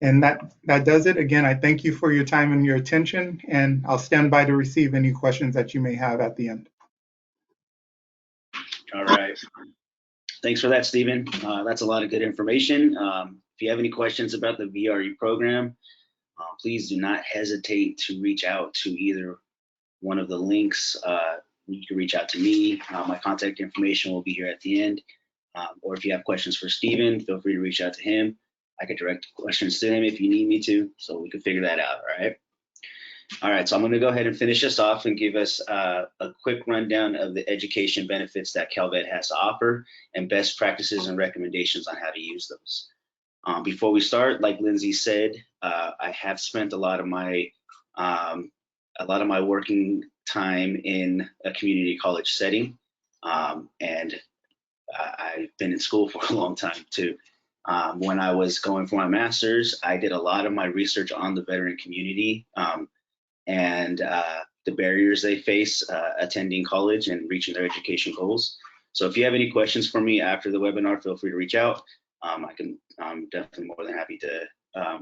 S7: And that does it. Again, I thank you for your time and your attention, and I'll stand by to receive any questions that you may have at the end.
S6: All right. Thanks for that, Stephen. That's a lot of good information. If you have any questions about the VRE program, please do not hesitate to reach out to either one of the links. You can reach out to me. My contact information will be here at the end. Or if you have questions for Stephen, feel free to reach out to him. I could direct questions to him if you need me to, so we can figure that out, all right? All right, so I'm gonna go ahead and finish this off and give us a quick rundown of the education benefits that Calvet has to offer and best practices and recommendations on how to use those. Before we start, like Lindsay said, I have spent a lot of my working time in a community college setting, and I've been in school for a long time too. When I was going for my master's, I did a lot of my research on the veteran community and the barriers they face attending college and reaching their education goals. So if you have any questions for me after the webinar, feel free to reach out. I'm definitely more than happy to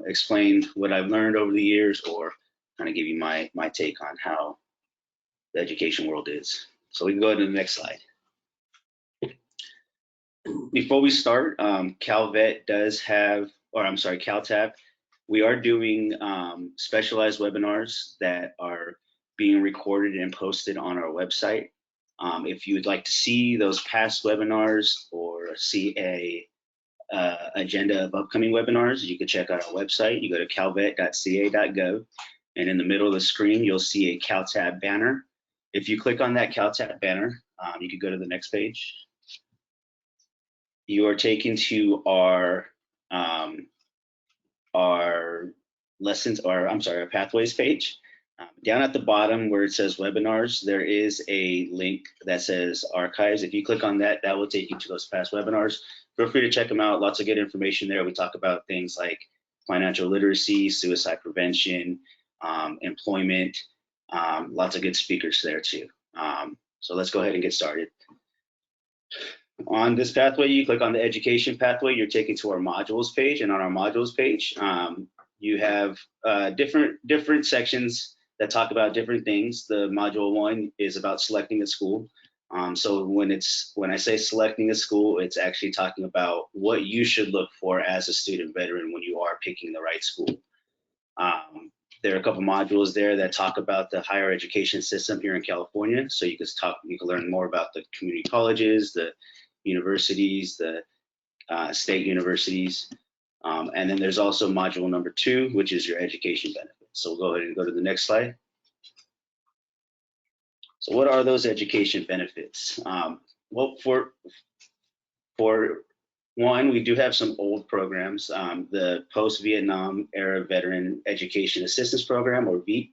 S6: explain what I've learned over the years, or kind of give you my take on how the education world is. So we can go to the next slide. Before we start, Calvet does have, or I'm sorry, CalTAP, we are doing specialized webinars that are being recorded and posted on our website. If you would like to see those past webinars or see agenda of upcoming webinars, you can check out our website. You go to calvet.ca.gov, and in the middle of the screen, you'll see a CalTab banner. If you click on that CalTab banner, you can go to the next page. You are taken to our lessons, or I'm sorry, our pathways page. Down at the bottom where it says webinars, there is a link that says archives. If you click on that, that will take you to those past webinars. Feel free to check them out. Lots of good information there. We talk about things like financial literacy, suicide prevention, employment, lots of good speakers there too. So let's go ahead and get started. On this pathway, you click on the education pathway, you're taken to our modules page, and on our modules page, you have different sections that talk about different things. The module 1 is about selecting a school. So when I say selecting a school, it's actually talking about what you should look for as a student veteran when you are picking the right school. There are a couple modules there that talk about the higher education system here in California. So you can learn more about the community colleges, the universities, the state universities. And then there's also module number 2, which is your education benefits. So we'll go ahead and go to the next slide. So what are those education benefits? Well, for one, we do have some old programs, the post-Vietnam era Veteran Education Assistance Program, or VEAP,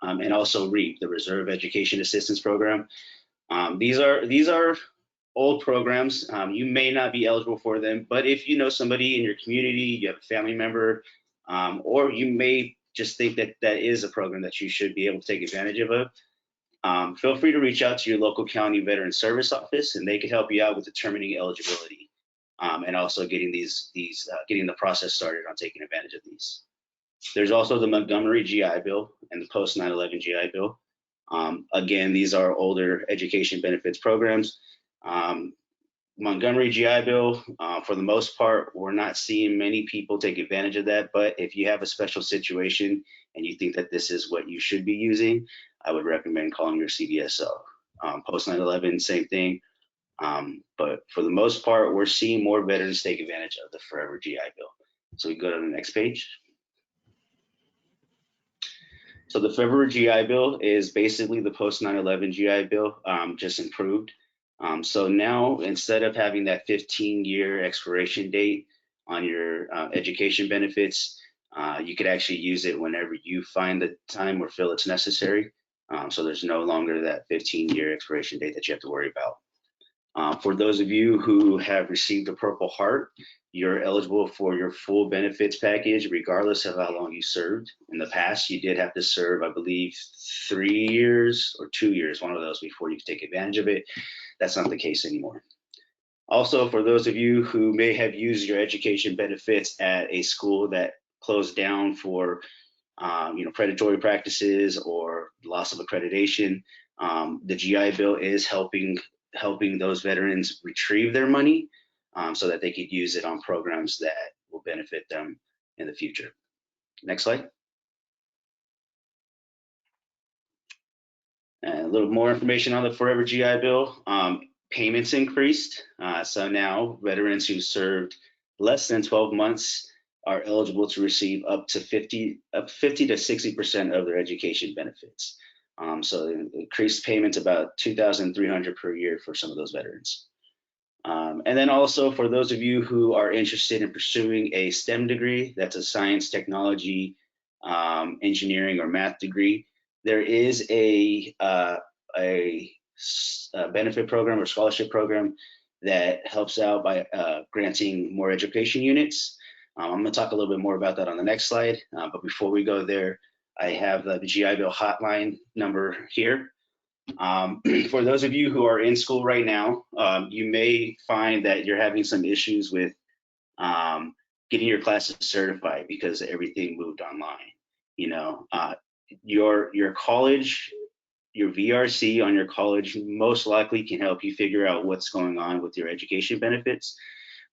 S6: and also REAP, the Reserve Education Assistance Program. These are old programs. You may not be eligible for them, but if you know somebody in your community, you have a family member, or you may just think that that is a program that you should be able to take advantage of, feel free to reach out to your local county veteran service office, and they can help you out with determining eligibility, and also getting getting the process started on taking advantage of these. There's also the Montgomery GI Bill and the post 9/11 GI Bill. Again, these are older education benefits programs. Montgomery GI Bill, for the most part, we're not seeing many people take advantage of that, but if you have a special situation and you think that this is what you should be using, I would recommend calling your CVSO. Post 9/11, same thing, but for the most part, we're seeing more veterans take advantage of the Forever GI Bill. So we go to the next page. So the Forever GI Bill is basically the post 9/11 GI Bill, just improved. So now, instead of having that 15-year expiration date on your education benefits, you could actually use it whenever you find the time or feel it's necessary. So there's no longer that 15-year expiration date that you have to worry about. For those of you who have received a Purple Heart, you're eligible for your full benefits package, regardless of how long you served. In the past, you did have to serve, I believe, 3 years or 2 years, one of those, before you could take advantage of it. That's not the case anymore. Also, for those of you who may have used your education benefits at a school that closed down for predatory practices or loss of accreditation, the GI Bill is helping those veterans retrieve their money, so that they could use it on programs that will benefit them in the future. Next slide. And a little more information on the Forever GI Bill. Payments increased. So now veterans who served less than 12 months are eligible to receive up to 50 to 60% of their education benefits. So increased payments about $2,300 per year for some of those veterans. And then also for those of you who are interested in pursuing a STEM degree, that's a science, technology, engineering, or math degree, there is a benefit program or scholarship program that helps out by granting more education units. I'm going to talk a little bit more about that on the next slide. But before we go there, I have the GI Bill hotline number here. For those of you who are in school right now, you may find that you're having some issues with getting your classes certified because everything moved online. Your college, your VRC on your college most likely can help you figure out what's going on with your education benefits.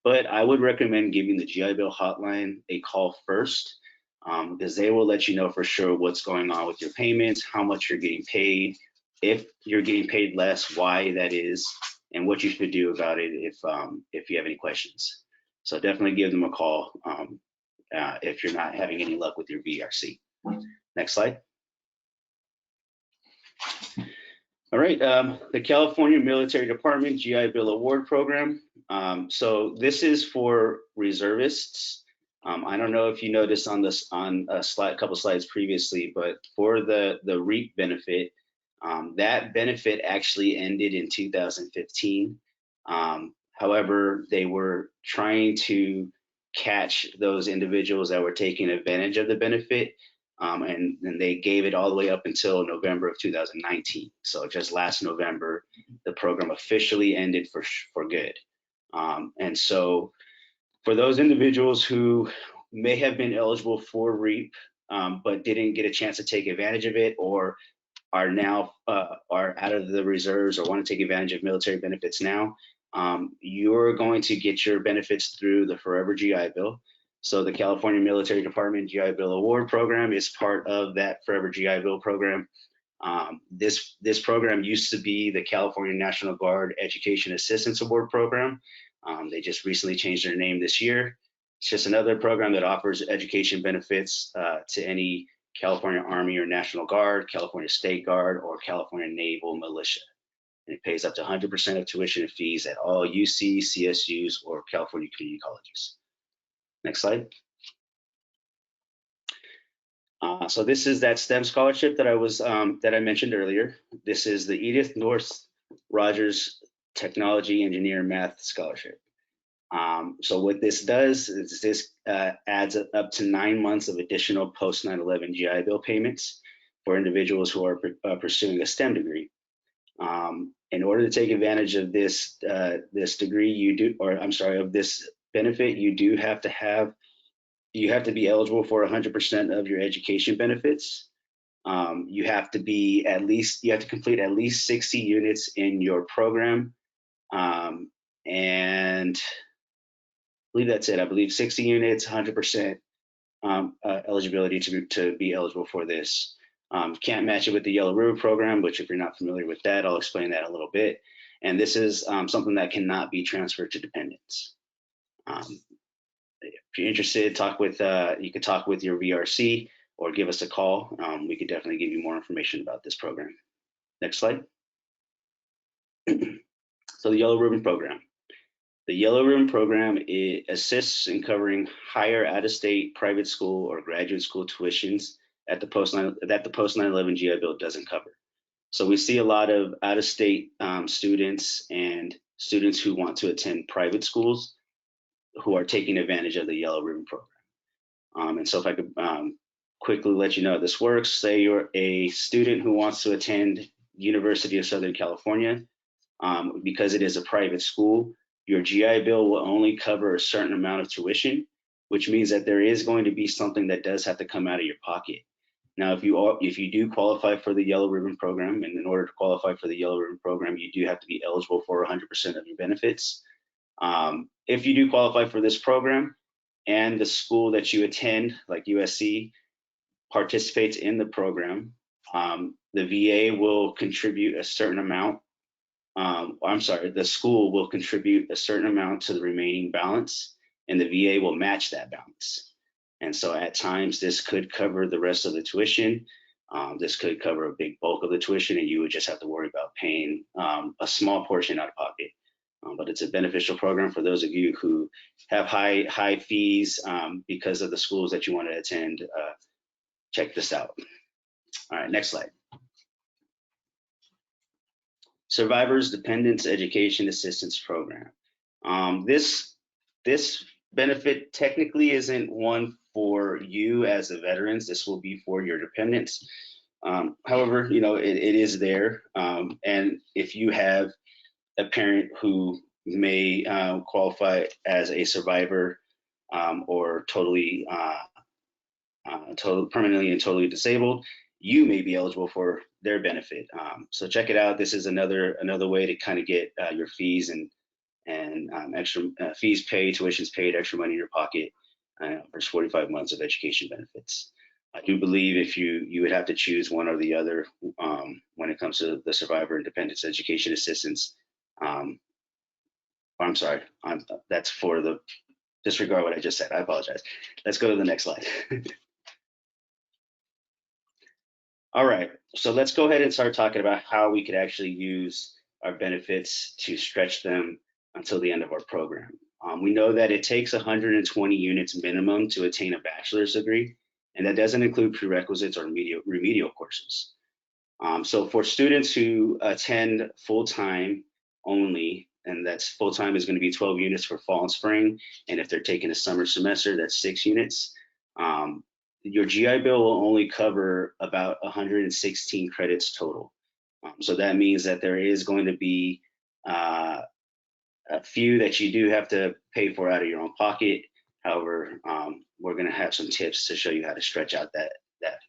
S6: But I would recommend giving the GI Bill hotline a call first, because they will let you know for sure what's going on with your payments, how much you're getting paid, if you're getting paid less, why that is, and what you should do about it if you have any questions. So definitely give them a call if you're not having any luck with your VRC. Next slide. All right, the California Military Department GI Bill Award Program. So this is for reservists. I don't know if you noticed on this a couple slides previously, but for the REAP benefit, that benefit actually ended in 2015. However, they were trying to catch those individuals that were taking advantage of the benefit. And they gave it all the way up until November of 2019. So just last November, the program officially ended for good. And so for those individuals who may have been eligible for REAP, but didn't get a chance to take advantage of it, or are now are out of the reserves or want to take advantage of military benefits now, you're going to get your benefits through the Forever GI Bill. So the California Military Department GI Bill Award Program is part of that Forever GI Bill program. This program used to be the California National Guard Education Assistance Award Program. They just recently changed their name this year. It's just another program that offers education benefits to any California Army or National Guard, California State Guard, or California Naval Militia. And it pays up to 100% of tuition and fees at all UC, CSUs, or California community colleges. Next slide. So this is that STEM scholarship that I mentioned earlier. This is the Edith North Rogers Technology Engineer Math Scholarship. So what this does is this adds up to 9 months of additional post 9/11 GI Bill payments for individuals who are pursuing a STEM degree. In order to take advantage of this degree, of this benefit, you have to be eligible for 100% of your education benefits. You have to complete at least 60 units in your program, and I believe that's it. I believe 60 units, 100% eligibility to be eligible for this. Can't match it with the Yellow Ribbon program, which if you're not familiar with that, I'll explain that a little bit. And this is something that cannot be transferred to dependents. If you're interested, you could talk with your VRC or give us a call. We could definitely give you more information about this program. Next slide. So the Yellow Ribbon program. The Yellow Ribbon program assists in covering higher out-of-state private school or graduate school tuitions that the post 9/11 GI Bill doesn't cover. So we see a lot of out-of-state students and students who want to attend private schools who are taking advantage of the Yellow Ribbon program. And so if I could quickly let you know how this works, say you're a student who wants to attend University of Southern California, because it is a private school, your GI Bill will only cover a certain amount of tuition, which means that there is going to be something that does have to come out of your pocket. Now, if you do qualify for the Yellow Ribbon program, and in order to qualify for the Yellow Ribbon program, you do have to be eligible for 100% of your benefits. If you do qualify for this program and the school that you attend, like USC, participates in the program, the VA will contribute a certain amount. The school will contribute a certain amount to the remaining balance, and the VA will match that balance. And so at times this could cover the rest of the tuition. This could cover a big bulk of the tuition, and you would just have to worry about paying a small portion out of pocket. But it's a beneficial program for those of you who have high fees because of the schools that you want to attend. Check this out. All right, next slide. Survivors Dependents Education Assistance Program. This benefit technically isn't one for you as the veterans. This will be for your dependents. However, it is there. And if you have a parent who may qualify as a survivor or totally permanently and totally disabled, you may be eligible for their benefit. So check it out. This is another way to kind of get your fees and extra fees paid, tuitions paid, extra money in your pocket for 45 months of education benefits. I do believe if you would have to choose one or the other when it comes to the Survivor and Dependents Education Assistance. I'm sorry, that's for the disregard what I just said. I apologize. Let's go to the next slide. All right, so let's go ahead and start talking about how we could actually use our benefits to stretch them until the end of our program. We know that it takes 120 units minimum to attain a bachelor's degree, and that doesn't include prerequisites or remedial courses. So for students who attend full-time only, and that's full-time is going to be 12 units for fall and spring, and if they're taking a summer semester, that's 6 units. Your GI Bill will only cover about 116 credits total. So that means that there is going to be a few that you do have to pay for out of your own pocket. However, we're going to have some tips to show you how to stretch out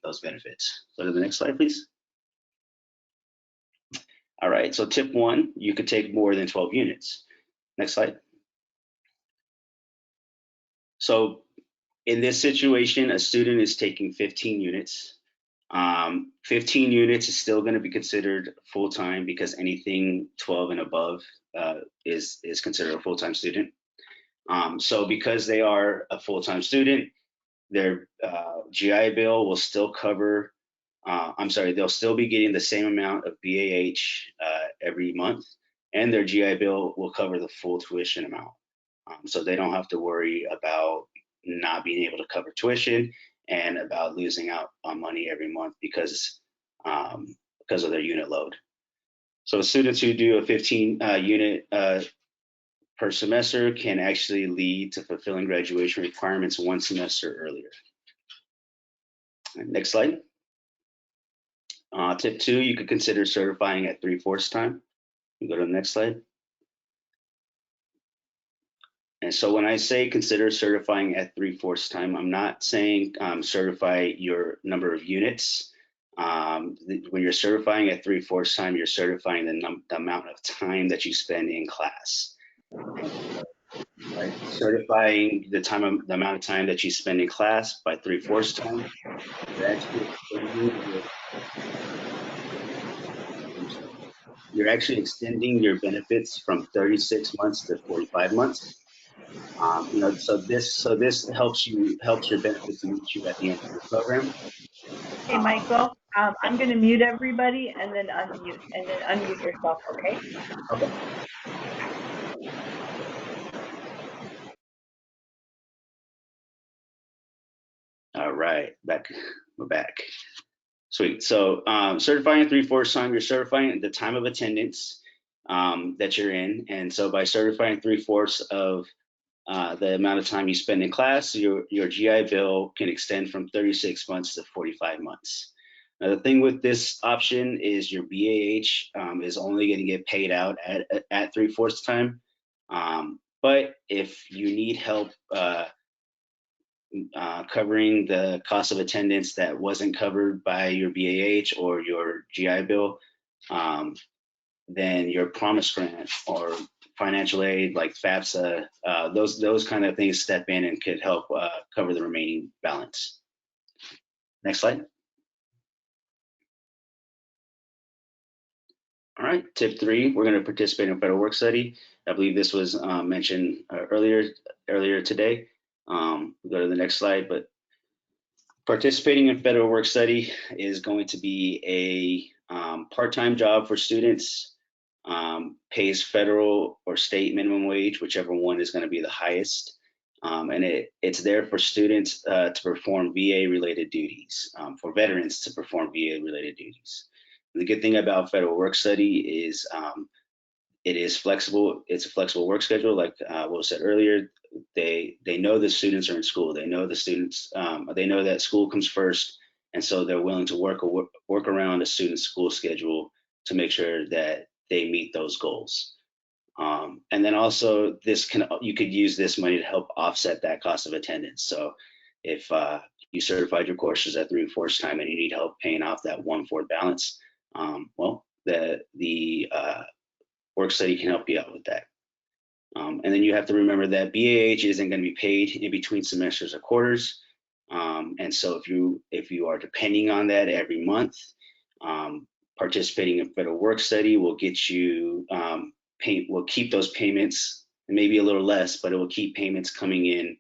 S6: those benefits. Go to the next slide, please. All right, so tip 1, you could take more than 12 units. Next slide. So in this situation, a student is taking 15 units. 15 units is still going to be considered full-time because anything 12 and above is considered a full-time student. So because they are a full-time student, their GI Bill will still cover, they'll still be getting the same amount of BAH every month, and their GI Bill will cover the full tuition amount. So they don't have to worry about not being able to cover tuition and about losing out on money every month because of their unit load. So students who do a 15 unit per semester can actually lead to fulfilling graduation requirements 1 semester earlier. Next slide. Tip 2, you could consider certifying at 3/4 time. You go to the next slide. And so when I say consider certifying at 3/4 time, I'm not saying certify your number of units. When you're certifying at 3/4 time, you're certifying the amount of time that you spend in class. Right? Certifying the amount of time that you spend in class by 3/4 time, you're actually extending your benefits from 36 months to 45 months. So this helps your benefits meet you at the end of your program.
S2: Hey, Michael, I'm going to mute everybody and then unmute yourself, okay?
S6: Okay. All right, we're back. Sweet. So certifying at 3/4 time, you're certifying the time of attendance that you're in, and so by certifying 3/4 of the amount of time you spend in class, your GI Bill can extend from 36 months to 45 months. Now, the thing with this option is your BAH is only going to get paid out at 3/4 time. But if you need help covering the cost of attendance that wasn't covered by your BAH or your GI Bill, then your promise grant or financial aid like FAFSA, those kind of things step in and could help cover the remaining balance. Next slide. All right, tip 3, we're going to participate in a federal work study. I believe this was mentioned earlier today. We'll go to the next slide, but participating in federal work study is going to be a part-time job for students, pays federal or state minimum wage, whichever one is going to be the highest. And it's there for students to perform VA-related duties, for veterans to perform VA-related duties. And the good thing about federal work study is it is flexible. It's a flexible work schedule, like what was said earlier. They know the students are in school. They know the students. They know that school comes first, and so they're willing to work around a student's school schedule to make sure that they meet those goals. And then also, you could use this money to help offset that cost of attendance. So if you certified your courses at 3/4 time and you need help paying off that 1/4 balance, well, the work study can help you out with that. And then you have to remember that BAH isn't going to be paid in between semesters or quarters. And so if you are depending on that every month, participating in federal work study will get you will keep those payments maybe a little less, but it will keep payments coming in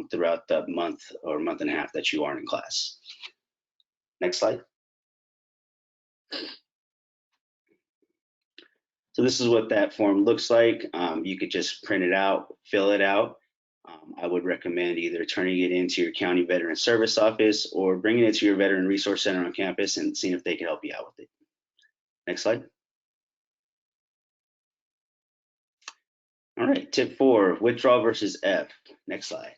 S6: throughout the month or month and a half that you aren't in class. Next slide. So this is what that form looks like. You could just print it out, fill it out. I would recommend either turning it into your county veteran service office or bringing it to your veteran resource center on campus and seeing if they can help you out with it. Next slide. All right, tip 4, withdrawal versus F. Next slide.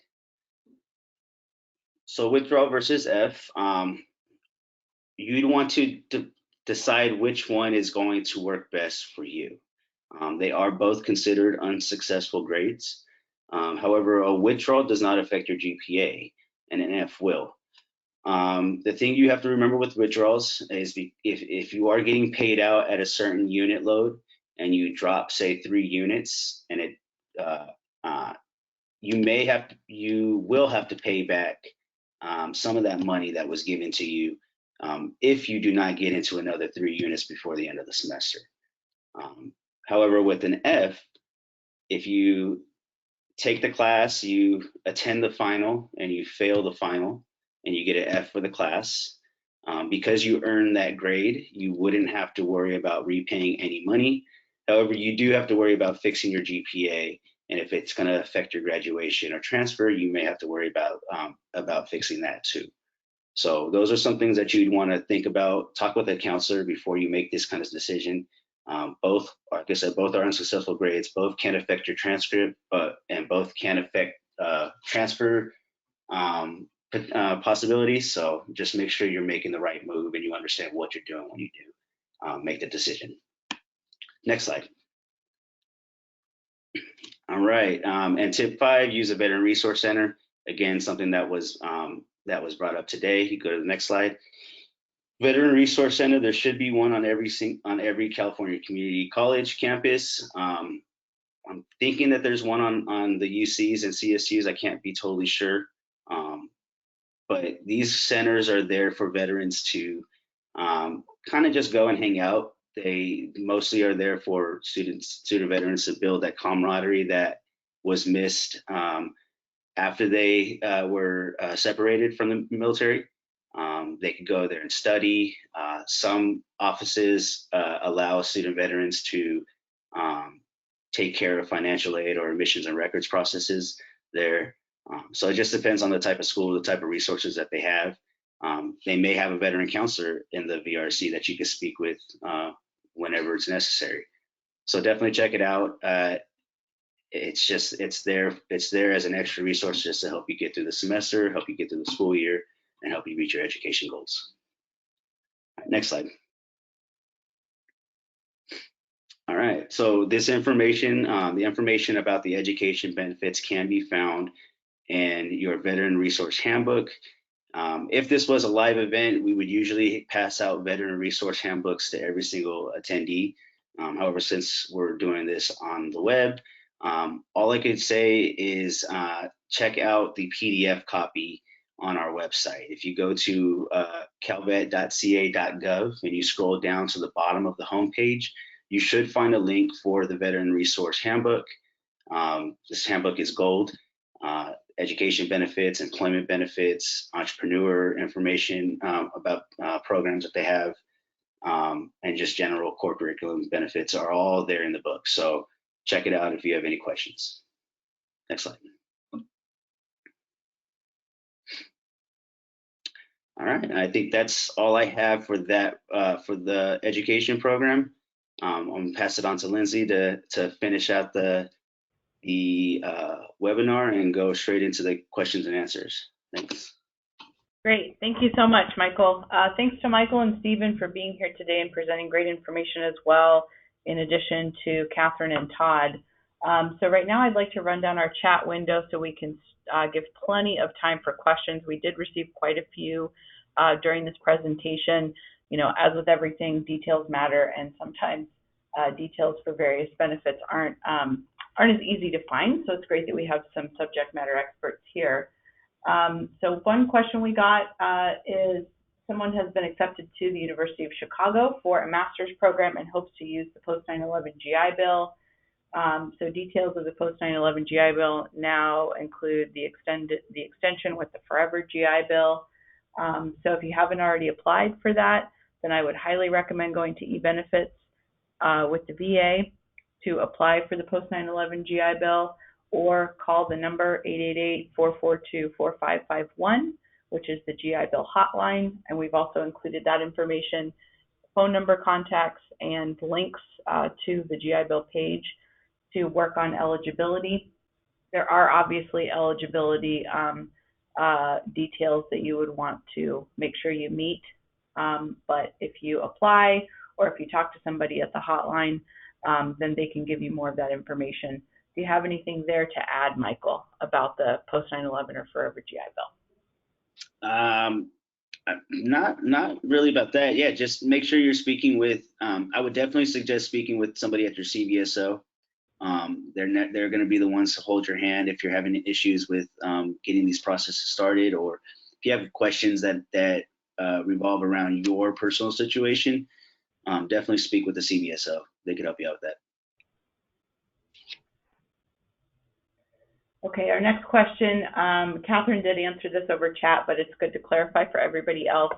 S6: So withdrawal versus F, you'd want to decide which one is going to work best for you. They are both considered unsuccessful grades. However, a withdrawal does not affect your GPA, and an F will. The thing you have to remember with withdrawals is if you are getting paid out at a certain unit load and you drop, say, 3 units, and you will have to pay back some of that money that was given to you if you do not get into another 3 units before the end of the semester. However, with an F, if you take the class, you attend the final, and you fail the final, and you get an F for the class, because you earned that grade, you wouldn't have to worry about repaying any money. However, you do have to worry about fixing your GPA, and if it's going to affect your graduation or transfer, you may have to worry about fixing that too. So those are some things that you'd want to think about. Talk with a counselor before you make this kind of decision. Both, like I said, both are unsuccessful grades. Both can affect your transcript, and both can affect transfer possibilities. So just make sure you're making the right move and you understand what you're doing when you do make the decision. Next slide. All right, and tip 5, use a veteran resource center. Again, something that was brought up today. You go to the next slide. Veteran Resource Center, there should be one on every California community college campus. I'm thinking that there's one on the UCs and CSUs. I can't be totally sure. But these centers are there for veterans to kind of just go and hang out. They mostly are there for student veterans to build that camaraderie that was missed after they were separated from the military. They could go there and study. Some offices allow student veterans to take care of financial aid or admissions and records processes there. So it just depends on the type of school, the type of resources that they have. They may have a veteran counselor in the VRC that you can speak with whenever it's necessary. So definitely check it out. It's there as an extra resource just to help you get through the semester, help you get through the school year, and help you reach your education goals. All right, next slide. All right, so this information, the information about the education benefits can be found in your Veteran Resource Handbook. If this was a live event, we would usually pass out Veteran Resource Handbooks to every single attendee. However, since we're doing this on the web, all I could say is check out the PDF copy on our website. If you go to calvet.ca.gov and you scroll down to the bottom of the homepage, you should find a link for the Veteran Resource Handbook. This handbook is gold. Education benefits, employment benefits, entrepreneur information about programs that they have, and just general core curriculum benefits are all there in the book. So check it out if you have any questions. Next slide. All right, I think that's all I have for that for the education program. I'm gonna pass it on to Lindsay to finish out the webinar and go straight into the questions and answers. Thanks.
S2: Great. Thank you so much, Michael. Thanks to Michael and Stephen for being here today and presenting great information as well, in addition to Catherine and Todd. So right now I'd like to run down our chat window so we can give plenty of time for questions. We did receive quite a few during this presentation. You know, as with everything, details matter, and sometimes details for various benefits aren't as easy to find. So it's great that we have some subject matter experts here. So one question we got is, someone has been accepted to the University of Chicago for a master's program and hopes to use the post 9/11 GI Bill. So details of the post 9/11 GI Bill now include the extension with the Forever GI Bill. So if you haven't already applied for that, then I would highly recommend going to eBenefits with the VA to apply for the post 9/11 GI Bill, or call the number 888-442-4551, which is the GI Bill hotline. And we've also included that information, phone number, contacts, and links to the GI Bill page to work on eligibility. There are obviously eligibility details that you would want to make sure you meet. But if you apply or if you talk to somebody at the hotline, then they can give you more of that information. Do you have anything there to add, Michael, about the post 9/11 or Forever GI Bill?
S6: Not really about that. Yeah, just make sure you're speaking with. I would definitely suggest speaking with somebody at your CVSO. They're going to be the ones to hold your hand if you're having issues with getting these processes started, or if you have questions that revolve around your personal situation. Definitely speak with the CVSO. They can help you out with that.
S2: Okay, our next question, Catherine did answer this over chat, but it's good to clarify for everybody else.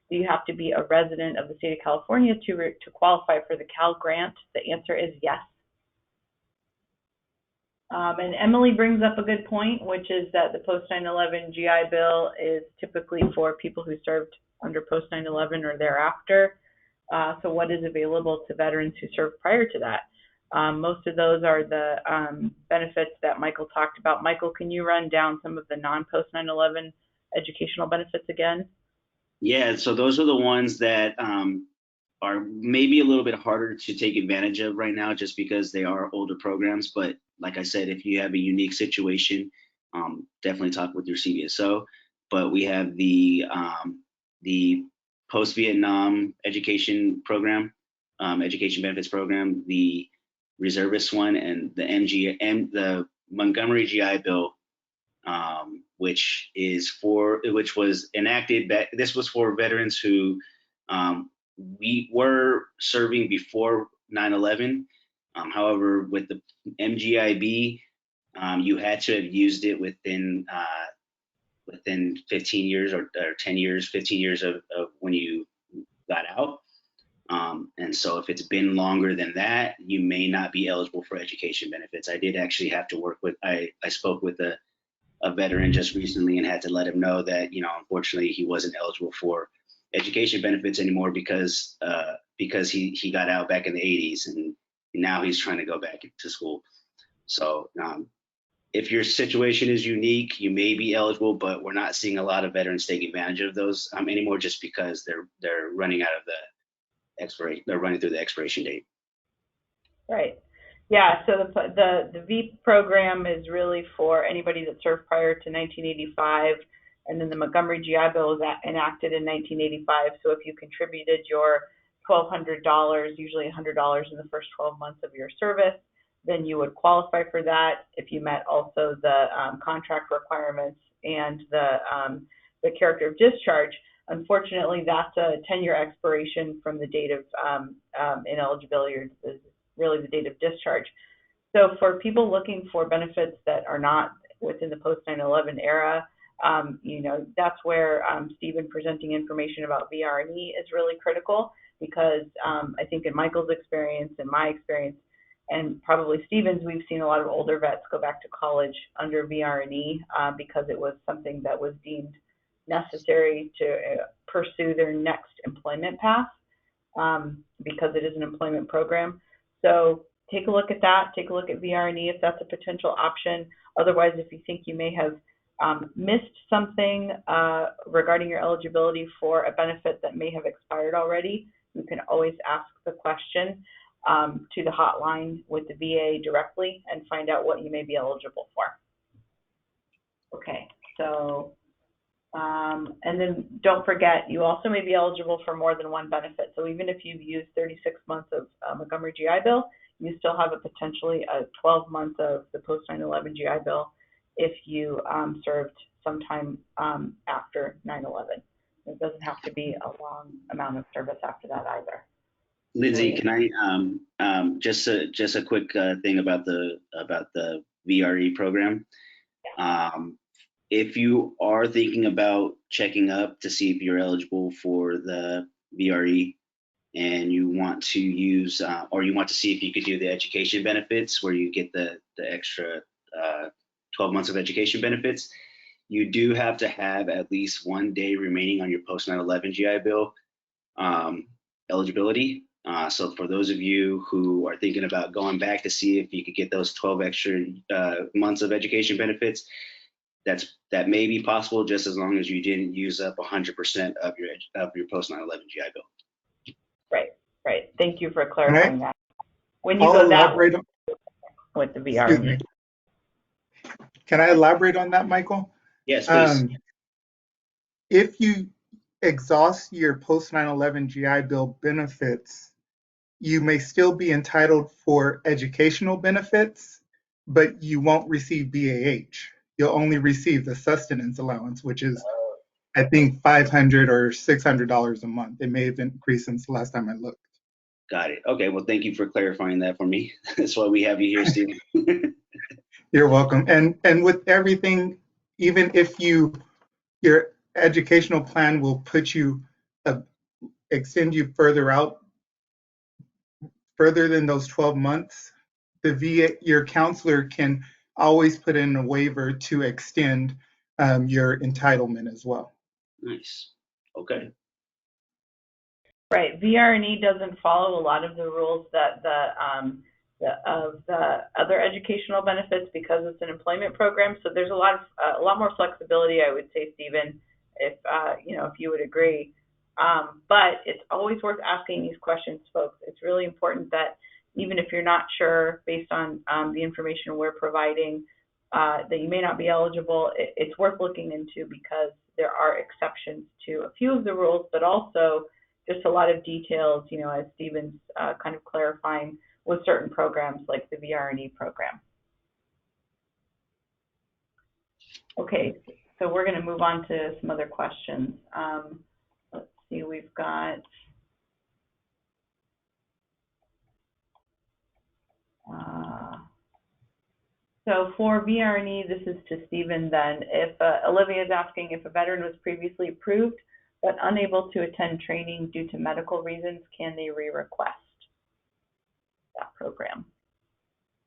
S2: Do you have to be a resident of the state of California to qualify for the Cal grant? The answer is yes. And Emily brings up a good point, which is that the post 9/11 GI Bill is typically for people who served under post 9/11 or thereafter. So what is available to veterans who served prior to that? Most of those are the benefits that Michael talked about. Michael, can you run down some of the non-post 9/11 educational benefits again?
S6: Yeah, so those are the ones that are maybe a little bit harder to take advantage of right now, just because they are older programs. But like I said, if you have a unique situation, definitely talk with your CVSO. But we have the post-Vietnam education program, education benefits program, the reservist one, and the Montgomery GI Bill, which was enacted back. This was for veterans who we were serving before 9/11. However, with the MGIB, you had to have used it within 15 years or 10 years, 15 years of when you got out. And so if it's been longer than that, you may not be eligible for education benefits. I did actually have to work with, I spoke with a veteran just recently and had to let him know that, unfortunately he wasn't eligible for education benefits anymore because he got out back in the 80s, and now he's trying to go back to school. So if your situation is unique, you may be eligible, but we're not seeing a lot of veterans take advantage of those anymore, just because they're running out of the expiration. They're running through the expiration date.
S2: Right. Yeah. So the VEAP program is really for anybody that served prior to 1985, and then the Montgomery GI Bill was enacted in 1985. So if you contributed your $1,200, usually $100 in the first 12 months of your service, then you would qualify for that if you met also the contract requirements and the character of discharge. Unfortunately, that's a 10-year expiration from the date of ineligibility, or really the date of discharge. So for people looking for benefits that are not within the post 9/11 era, that's where Stephen presenting information about VRE is really critical, because I think in Michael's experience, in my experience, and probably Stephen's, we've seen a lot of older vets go back to college under VRE because it was something that was deemed necessary to pursue their next employment path, because it is an employment program. So take a look at that. Take a look at VRE if that's a potential option. Otherwise, if you think you may have missed something regarding your eligibility for a benefit that may have expired already, you can always ask the question to the hotline with the VA directly and find out what you may be eligible for. Okay, so and then don't forget, you also may be eligible for more than one benefit. So even if you've used 36 months of Montgomery GI Bill, you still have a potentially a 12 months of the post 9/11 GI Bill if you served sometime after 9/11. It doesn't have to be a long amount of service after that either.
S6: Lindsay, can I just a quick thing about the VRE program? If you are thinking about checking up to see if you're eligible for the VRE and you want to use or you want to see if you could do the education benefits where you get the extra 12 months of education benefits, you do have to have at least 1 day remaining on your post 9/11 GI Bill eligibility. So for those of you who are thinking about going back to see if you could get those 12 extra months of education benefits, that may be possible just as long as you didn't use up 100% of your post 9/11 GI Bill.
S2: Right, right. Thank you for
S7: Can
S2: clarifying that. When you
S7: I'll
S2: go that way
S7: elaborate on,
S2: with the
S7: excuse
S2: VRE.
S7: me. Can I elaborate on that, Michael?
S6: Yes, please.
S7: If you exhaust your post 9/11 GI Bill benefits, you may still be entitled for educational benefits, but you won't receive BAH. You'll only receive the sustenance allowance, which is, I think, $500 or $600 a month. It may have increased since the last time I looked.
S6: Got it. Okay. Well, thank you for clarifying that for me. That's why we have you here, Steve.
S7: You're welcome. And with everything, even if your educational plan will put you, extend you further out, further than those 12 months, your counselor can always put in a waiver to extend your entitlement as well.
S6: Nice. Okay.
S2: Right. VRE doesn't follow a lot of the rules that of the other educational benefits because it's an employment program. So there's a lot more flexibility, I would say, Stephen, if if you would agree. But it's always worth asking these questions, folks. It's really important that even if you're not sure based on the information we're providing that you may not be eligible, it's worth looking into because there are exceptions to a few of the rules, but also just a lot of details, as Stephen's kind of clarifying with certain programs like the VRE program. Okay, so we're going to move on to some other questions. Let's see, we've got so for VRE, this is to Stephen then. If Olivia is asking if a veteran was previously approved but unable to attend training due to medical reasons, can they re-request that program?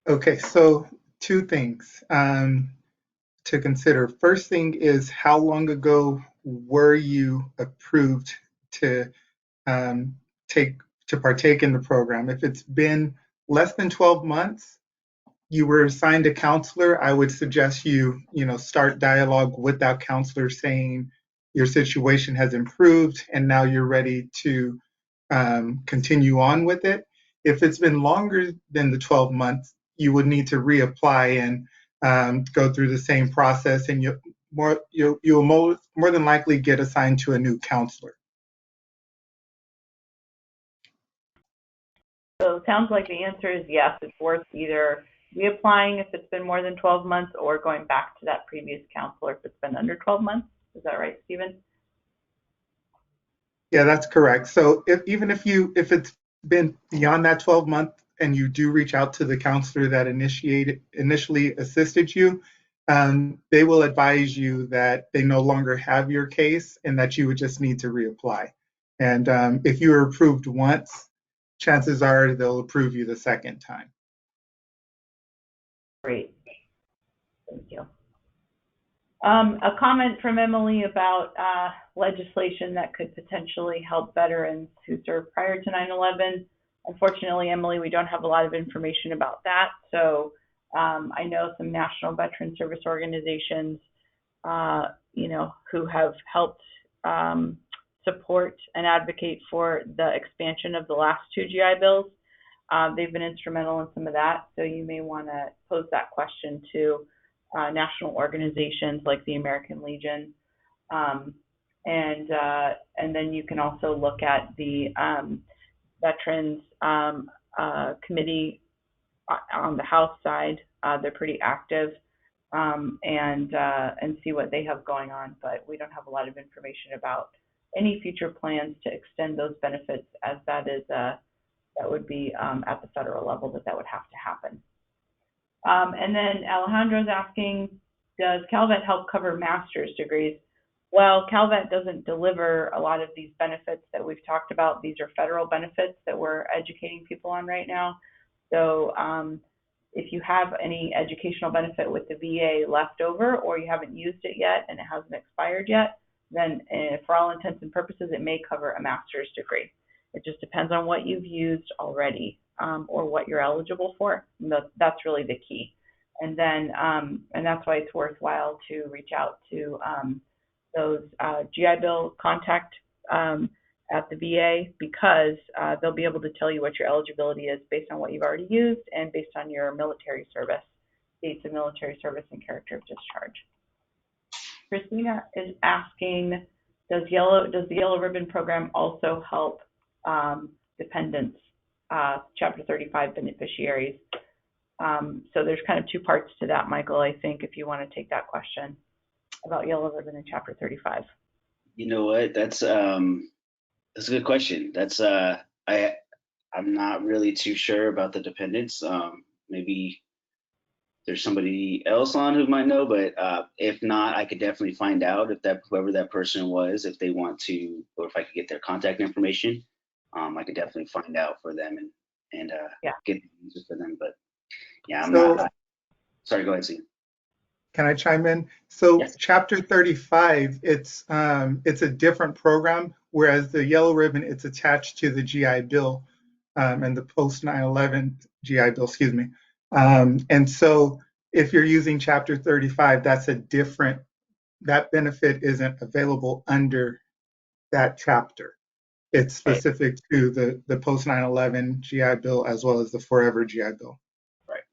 S7: Okay, so two things to consider. First thing is, how long ago were you approved to partake in the program? If it's been less than 12 months, you were assigned a counselor, I would suggest you start dialogue with that counselor saying your situation has improved and now you're ready to continue on with it. If it's been longer than the 12 months, you would need to reapply and go through the same process, and you'll more than likely get assigned to a new counselor.
S2: So it sounds like the answer is yes. It's worth either reapplying if it's been more than 12 months or going back to that previous counselor if it's been under 12 months. Is that right, Stephen?
S7: Yeah, that's correct. So even if it's been beyond that 12-month and you do reach out to the counselor that initially assisted you, they will advise you that they no longer have your case and that you would just need to reapply. And if you were approved once, chances are they'll approve you the second time.
S2: Great. Thank you. A comment from Emily about legislation that could potentially help veterans who served prior to 9/11. Unfortunately, Emily, we don't have a lot of information about that. So I know some national veteran service organizations, who have helped support and advocate for the expansion of the last two GI Bills. They've been instrumental in some of that. So you may want to pose that question to national organizations like the American Legion. And then you can also look at the Veterans Committee on the House side. They're pretty active, and see what they have going on. But we don't have a lot of information about any future plans to extend those benefits, as that is that would be at the federal level that would have to happen. And then Alejandro's asking, does Calvet help cover master's degrees? Well, Calvet doesn't deliver a lot of these benefits that we've talked about. These are federal benefits that we're educating people on right now. So if you have any educational benefit with the VA left over, or you haven't used it yet and it hasn't expired yet, then for all intents and purposes, it may cover a master's degree. It just depends on what you've used already or what you're eligible for. That's really the key. And then, and that's why it's worthwhile to reach out to those GI Bill contact at the VA, because they'll be able to tell you what your eligibility is based on what you've already used and based on your military service, dates of military service and character of discharge. Christina is asking, does the Yellow Ribbon Program also help dependents, Chapter 35 beneficiaries? So there's kind of two parts to that, Michael, I think, if you want to take that question about Yellow Ribbon and Chapter 35.
S6: You know what? That's a good question. That's I'm not really too sure about the dependents. Maybe there's somebody else on who might know, but if not, I could definitely find out if whoever that person was, if they want to, or if I could get their contact information. I could definitely find out for them and get the answers for them. But yeah, I'm not. Sorry, go ahead, Steve.
S7: Can I chime in? So
S6: Yes.
S7: Chapter 35, it's a different program, whereas the Yellow Ribbon, it's attached to the GI Bill and the post 9/11 GI Bill, excuse me. And so if you're using Chapter 35, that benefit isn't available under that chapter. It's specific to the post 9/11 GI Bill as well as the forever GI Bill.
S6: Right.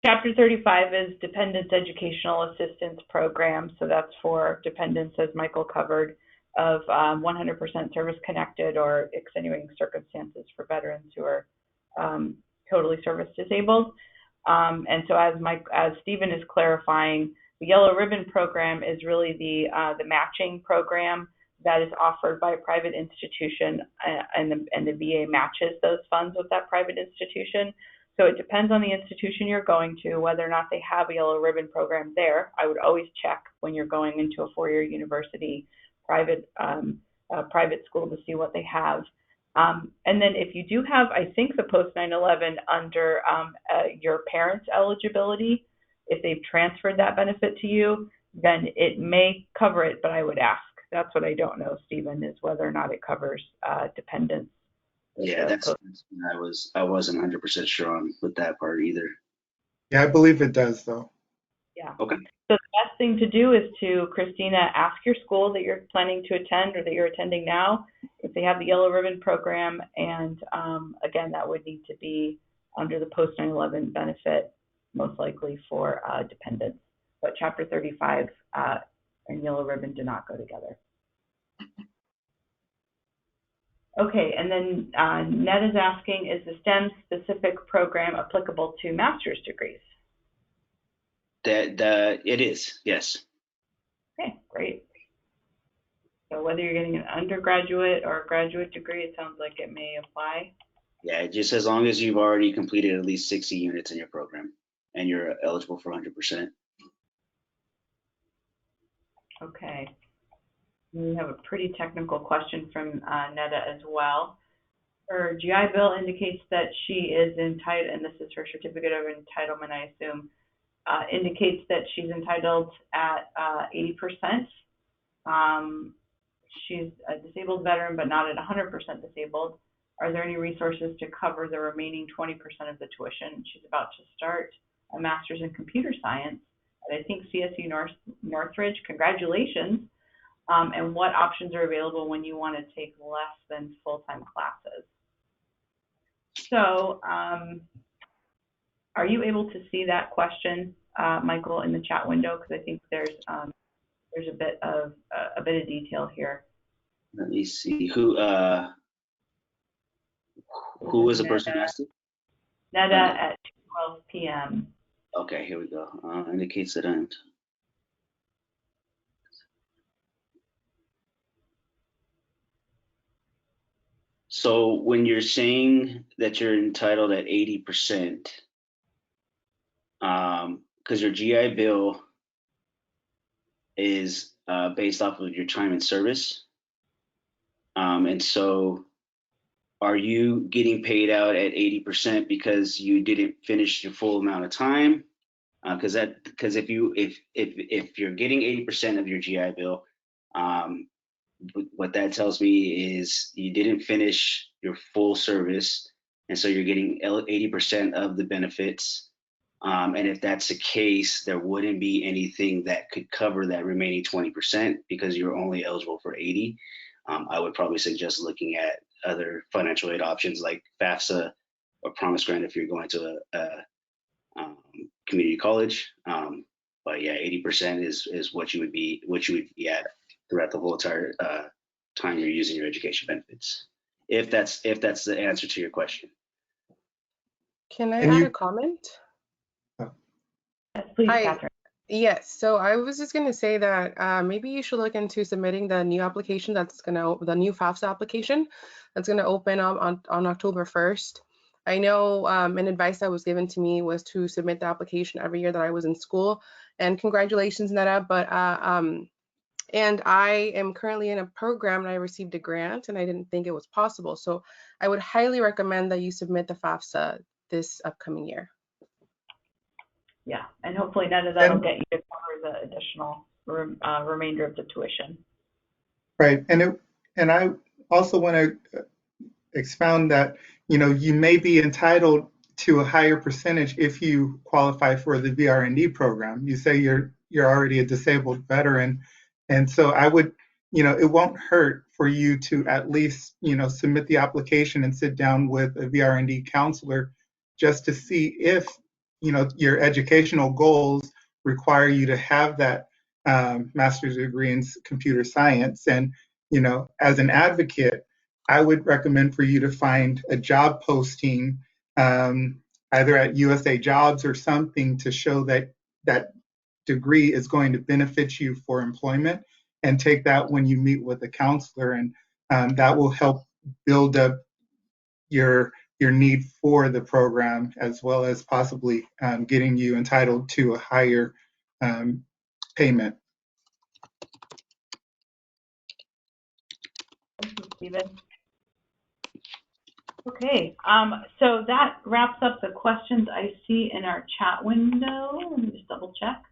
S2: Chapter 35 is Dependents Educational Assistance Program. So that's for dependents, as Michael covered, of 100% service connected or extenuating circumstances for veterans who are totally service disabled. And so as Stephen is clarifying, the Yellow Ribbon Program is really the matching program that is offered by a private institution, and the VA matches those funds with that private institution. So it depends on the institution you're going to, whether or not they have a Yellow Ribbon Program there. I would always check when you're going into a four-year university private school to see what they have. And then if you do have, I think, the post 9/11 under your parents' eligibility, if they've transferred that benefit to you, then it may cover it, but I would ask. That's what I don't know, Stephen, is whether or not it covers dependents.
S6: Yeah, I wasn't 100% sure on with that part either.
S7: Yeah, I believe it does, though.
S2: Yeah.
S6: Okay.
S2: So the best thing to do is to, Christina, ask your school that you're planning to attend or that you're attending now if they have the Yellow Ribbon Program. And again, that would need to be under the post 9/11 benefit, most likely for dependents. But Chapter 35 and Yellow Ribbon do not go together. Okay, and then Ned is asking, is the STEM specific program applicable to master's degrees?
S6: It is, yes.
S2: Okay, great. So whether you're getting an undergraduate or a graduate degree, it sounds like it may apply.
S6: Yeah, just as long as you've already completed at least 60 units in your program and you're eligible for 100%.
S2: Okay. We have a pretty technical question from Neda as well. Her GI Bill indicates that she is entitled, and this is her certificate of entitlement, I assume, indicates that she's entitled at 80%. She's a disabled veteran, but not at 100% disabled. Are there any resources to cover the remaining 20% of the tuition? She's about to start a master's in computer science at, I think, CSU Northridge. Congratulations. And what options are available when you want to take less than full-time classes? So are you able to see that question, Michael, in the chat window? Because I think there's a bit of detail here.
S6: Let me see who was the person who asked it?
S2: Neda at 12 p.m.
S6: Okay, here we go. Indicates that I'm. So when you're saying that you're entitled at 80%, because your GI Bill is based off of your time in service, and so are you getting paid out at 80% because you didn't finish your full amount of time? Because if you're getting 80% of your GI Bill, um, what that tells me is you didn't finish your full service, and so you're getting 80% of the benefits. And if that's the case, there wouldn't be anything that could cover that remaining 20% because you're only eligible for 80. I would probably suggest looking at other financial aid options like FAFSA or Promise Grant if you're going to a community college. But yeah, 80% is what you would be at throughout the whole entire time you're using your education benefits. If that's the answer to your question.
S3: Can I
S7: And
S3: add
S7: you,
S3: a comment?
S2: Yes, please,
S3: Hi.
S2: Catherine.
S3: Yes, so I was just going to say that maybe you should look into submitting the new application the new FAFSA application that's going to open up on October 1st. I know an advice that was given to me was to submit the application every year that I was in school, and congratulations, Netta, but and I am currently in a program and I received a grant and I didn't think it was possible. So I would highly recommend that you submit the FAFSA this upcoming year.
S2: Yeah, and hopefully none of that'll get you to cover the additional remainder of the tuition.
S7: right, and I also want to expound that, you may be entitled to a higher percentage if you qualify for the VRND program. You say you're already a disabled veteran, and so I would, it won't hurt for you to at least, submit the application and sit down with a VRND counselor just to see if, your educational goals require you to have that master's degree in computer science. And, as an advocate, I would recommend for you to find a job posting, either at USA Jobs or something, to show that that degree is going to benefit you for employment, and take that when you meet with a counselor, and that will help build up your need for the program, as well as possibly getting you entitled to a higher payment.
S2: Thank you, Stephen. Okay, so that wraps up the questions I see in our chat window. Let me just double check.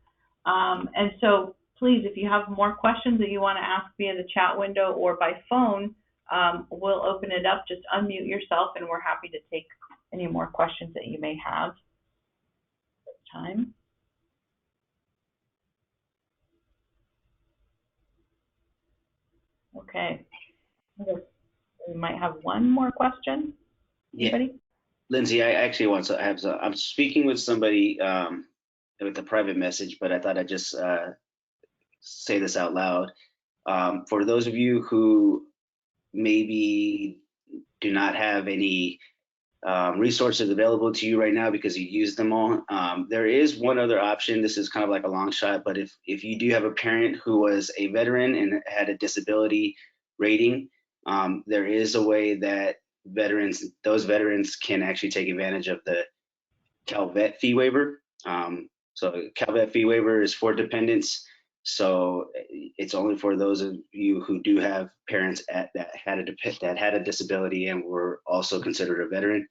S2: And so please, if you have more questions that you want to ask via the chat window or by phone, we'll open it up. Just unmute yourself and we're happy to take any more questions that you may have at this time. Okay, we might have one more question. Anybody?
S6: Yeah, Lindsay, I actually want to have some. I'm speaking with somebody with a private message, but I thought I'd just say this out loud. For those of you who maybe do not have any resources available to you right now because you used them all, there is one other option. This is kind of like a long shot, but if you do have a parent who was a veteran and had a disability rating, there is a way that those veterans can actually take advantage of the calvet fee waiver. So calvet fee waiver is for dependents. So it's only for those of you who do have parents that had a disability and were also considered a veteran.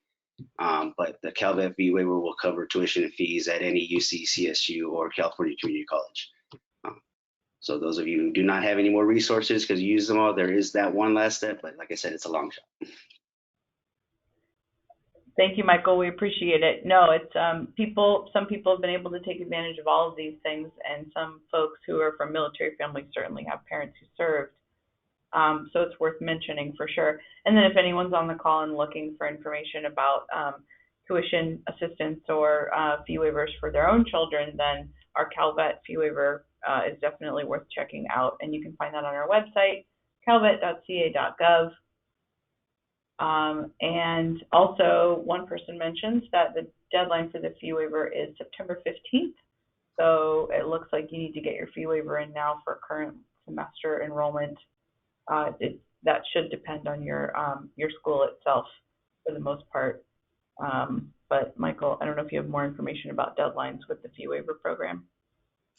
S6: But the calvet fee waiver will cover tuition and fees at any UC, CSU, or California Community College. So those of you who do not have any more resources because you use them all, there is that one last step. But like I said, it's a long shot.
S2: Thank you, Michael. We appreciate it. No, it's some people have been able to take advantage of all of these things, and some folks who are from military families certainly have parents who served. So it's worth mentioning for sure. And then if anyone's on the call and looking for information about tuition assistance or fee waivers for their own children, then our calvet fee waiver is definitely worth checking out. And you can find that on our website, calvet.ca.gov. And also, one person mentions that the deadline for the fee waiver is September 15th. So it looks like you need to get your fee waiver in now for current semester enrollment. that should depend on your school itself for the most part. But Michael, I don't know if you have more information about deadlines with the fee waiver program.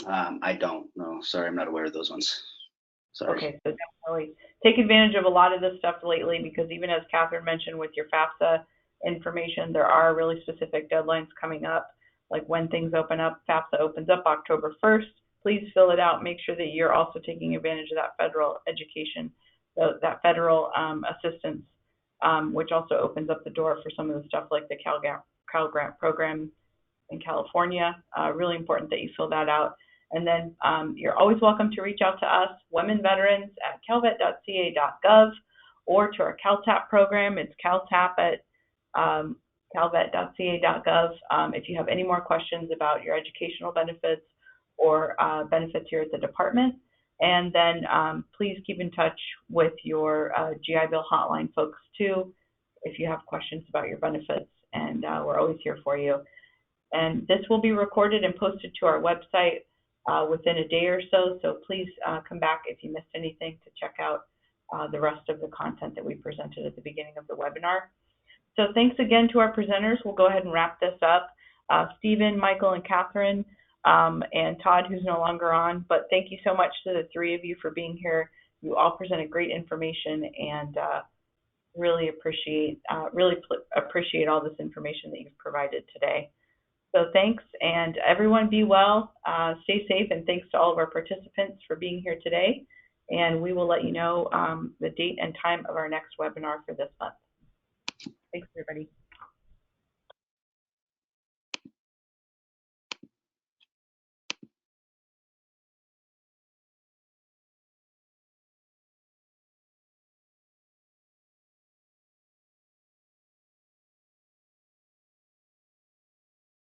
S6: I don't know. Sorry, I'm not aware of those ones. Sorry.
S2: Okay, so definitely take advantage of a lot of this stuff lately, because even as Catherine mentioned with your FAFSA information, there are really specific deadlines coming up, like when things open up. FAFSA opens up October 1st. Please fill it out. Make sure that you're also taking advantage of that federal education, that federal assistance, which also opens up the door for some of the stuff like the Cal Grant program in California. Really important that you fill that out. And then you're always welcome to reach out to us, women veterans at calvet.ca.gov, or to our CalTAP program. It's caltap at calvet.ca.gov. If you have any more questions about your educational benefits or benefits here at the department. And then please keep in touch with your GI Bill hotline folks too, if you have questions about your benefits, and we're always here for you. And this will be recorded and posted to our website within a day or so, so please come back if you missed anything to check out the rest of the content that we presented at the beginning of the webinar. So thanks again to our presenters. We'll go ahead and wrap this up. Stephen, Michael, and Catherine, and Todd, who's no longer on, but thank you so much to the three of you for being here. You all presented great information, and really appreciate all this information that you've provided today. So thanks, and everyone be well, stay safe, and thanks to all of our participants for being here today. And we will let you know the date and time of our next webinar for this month. Thanks, everybody.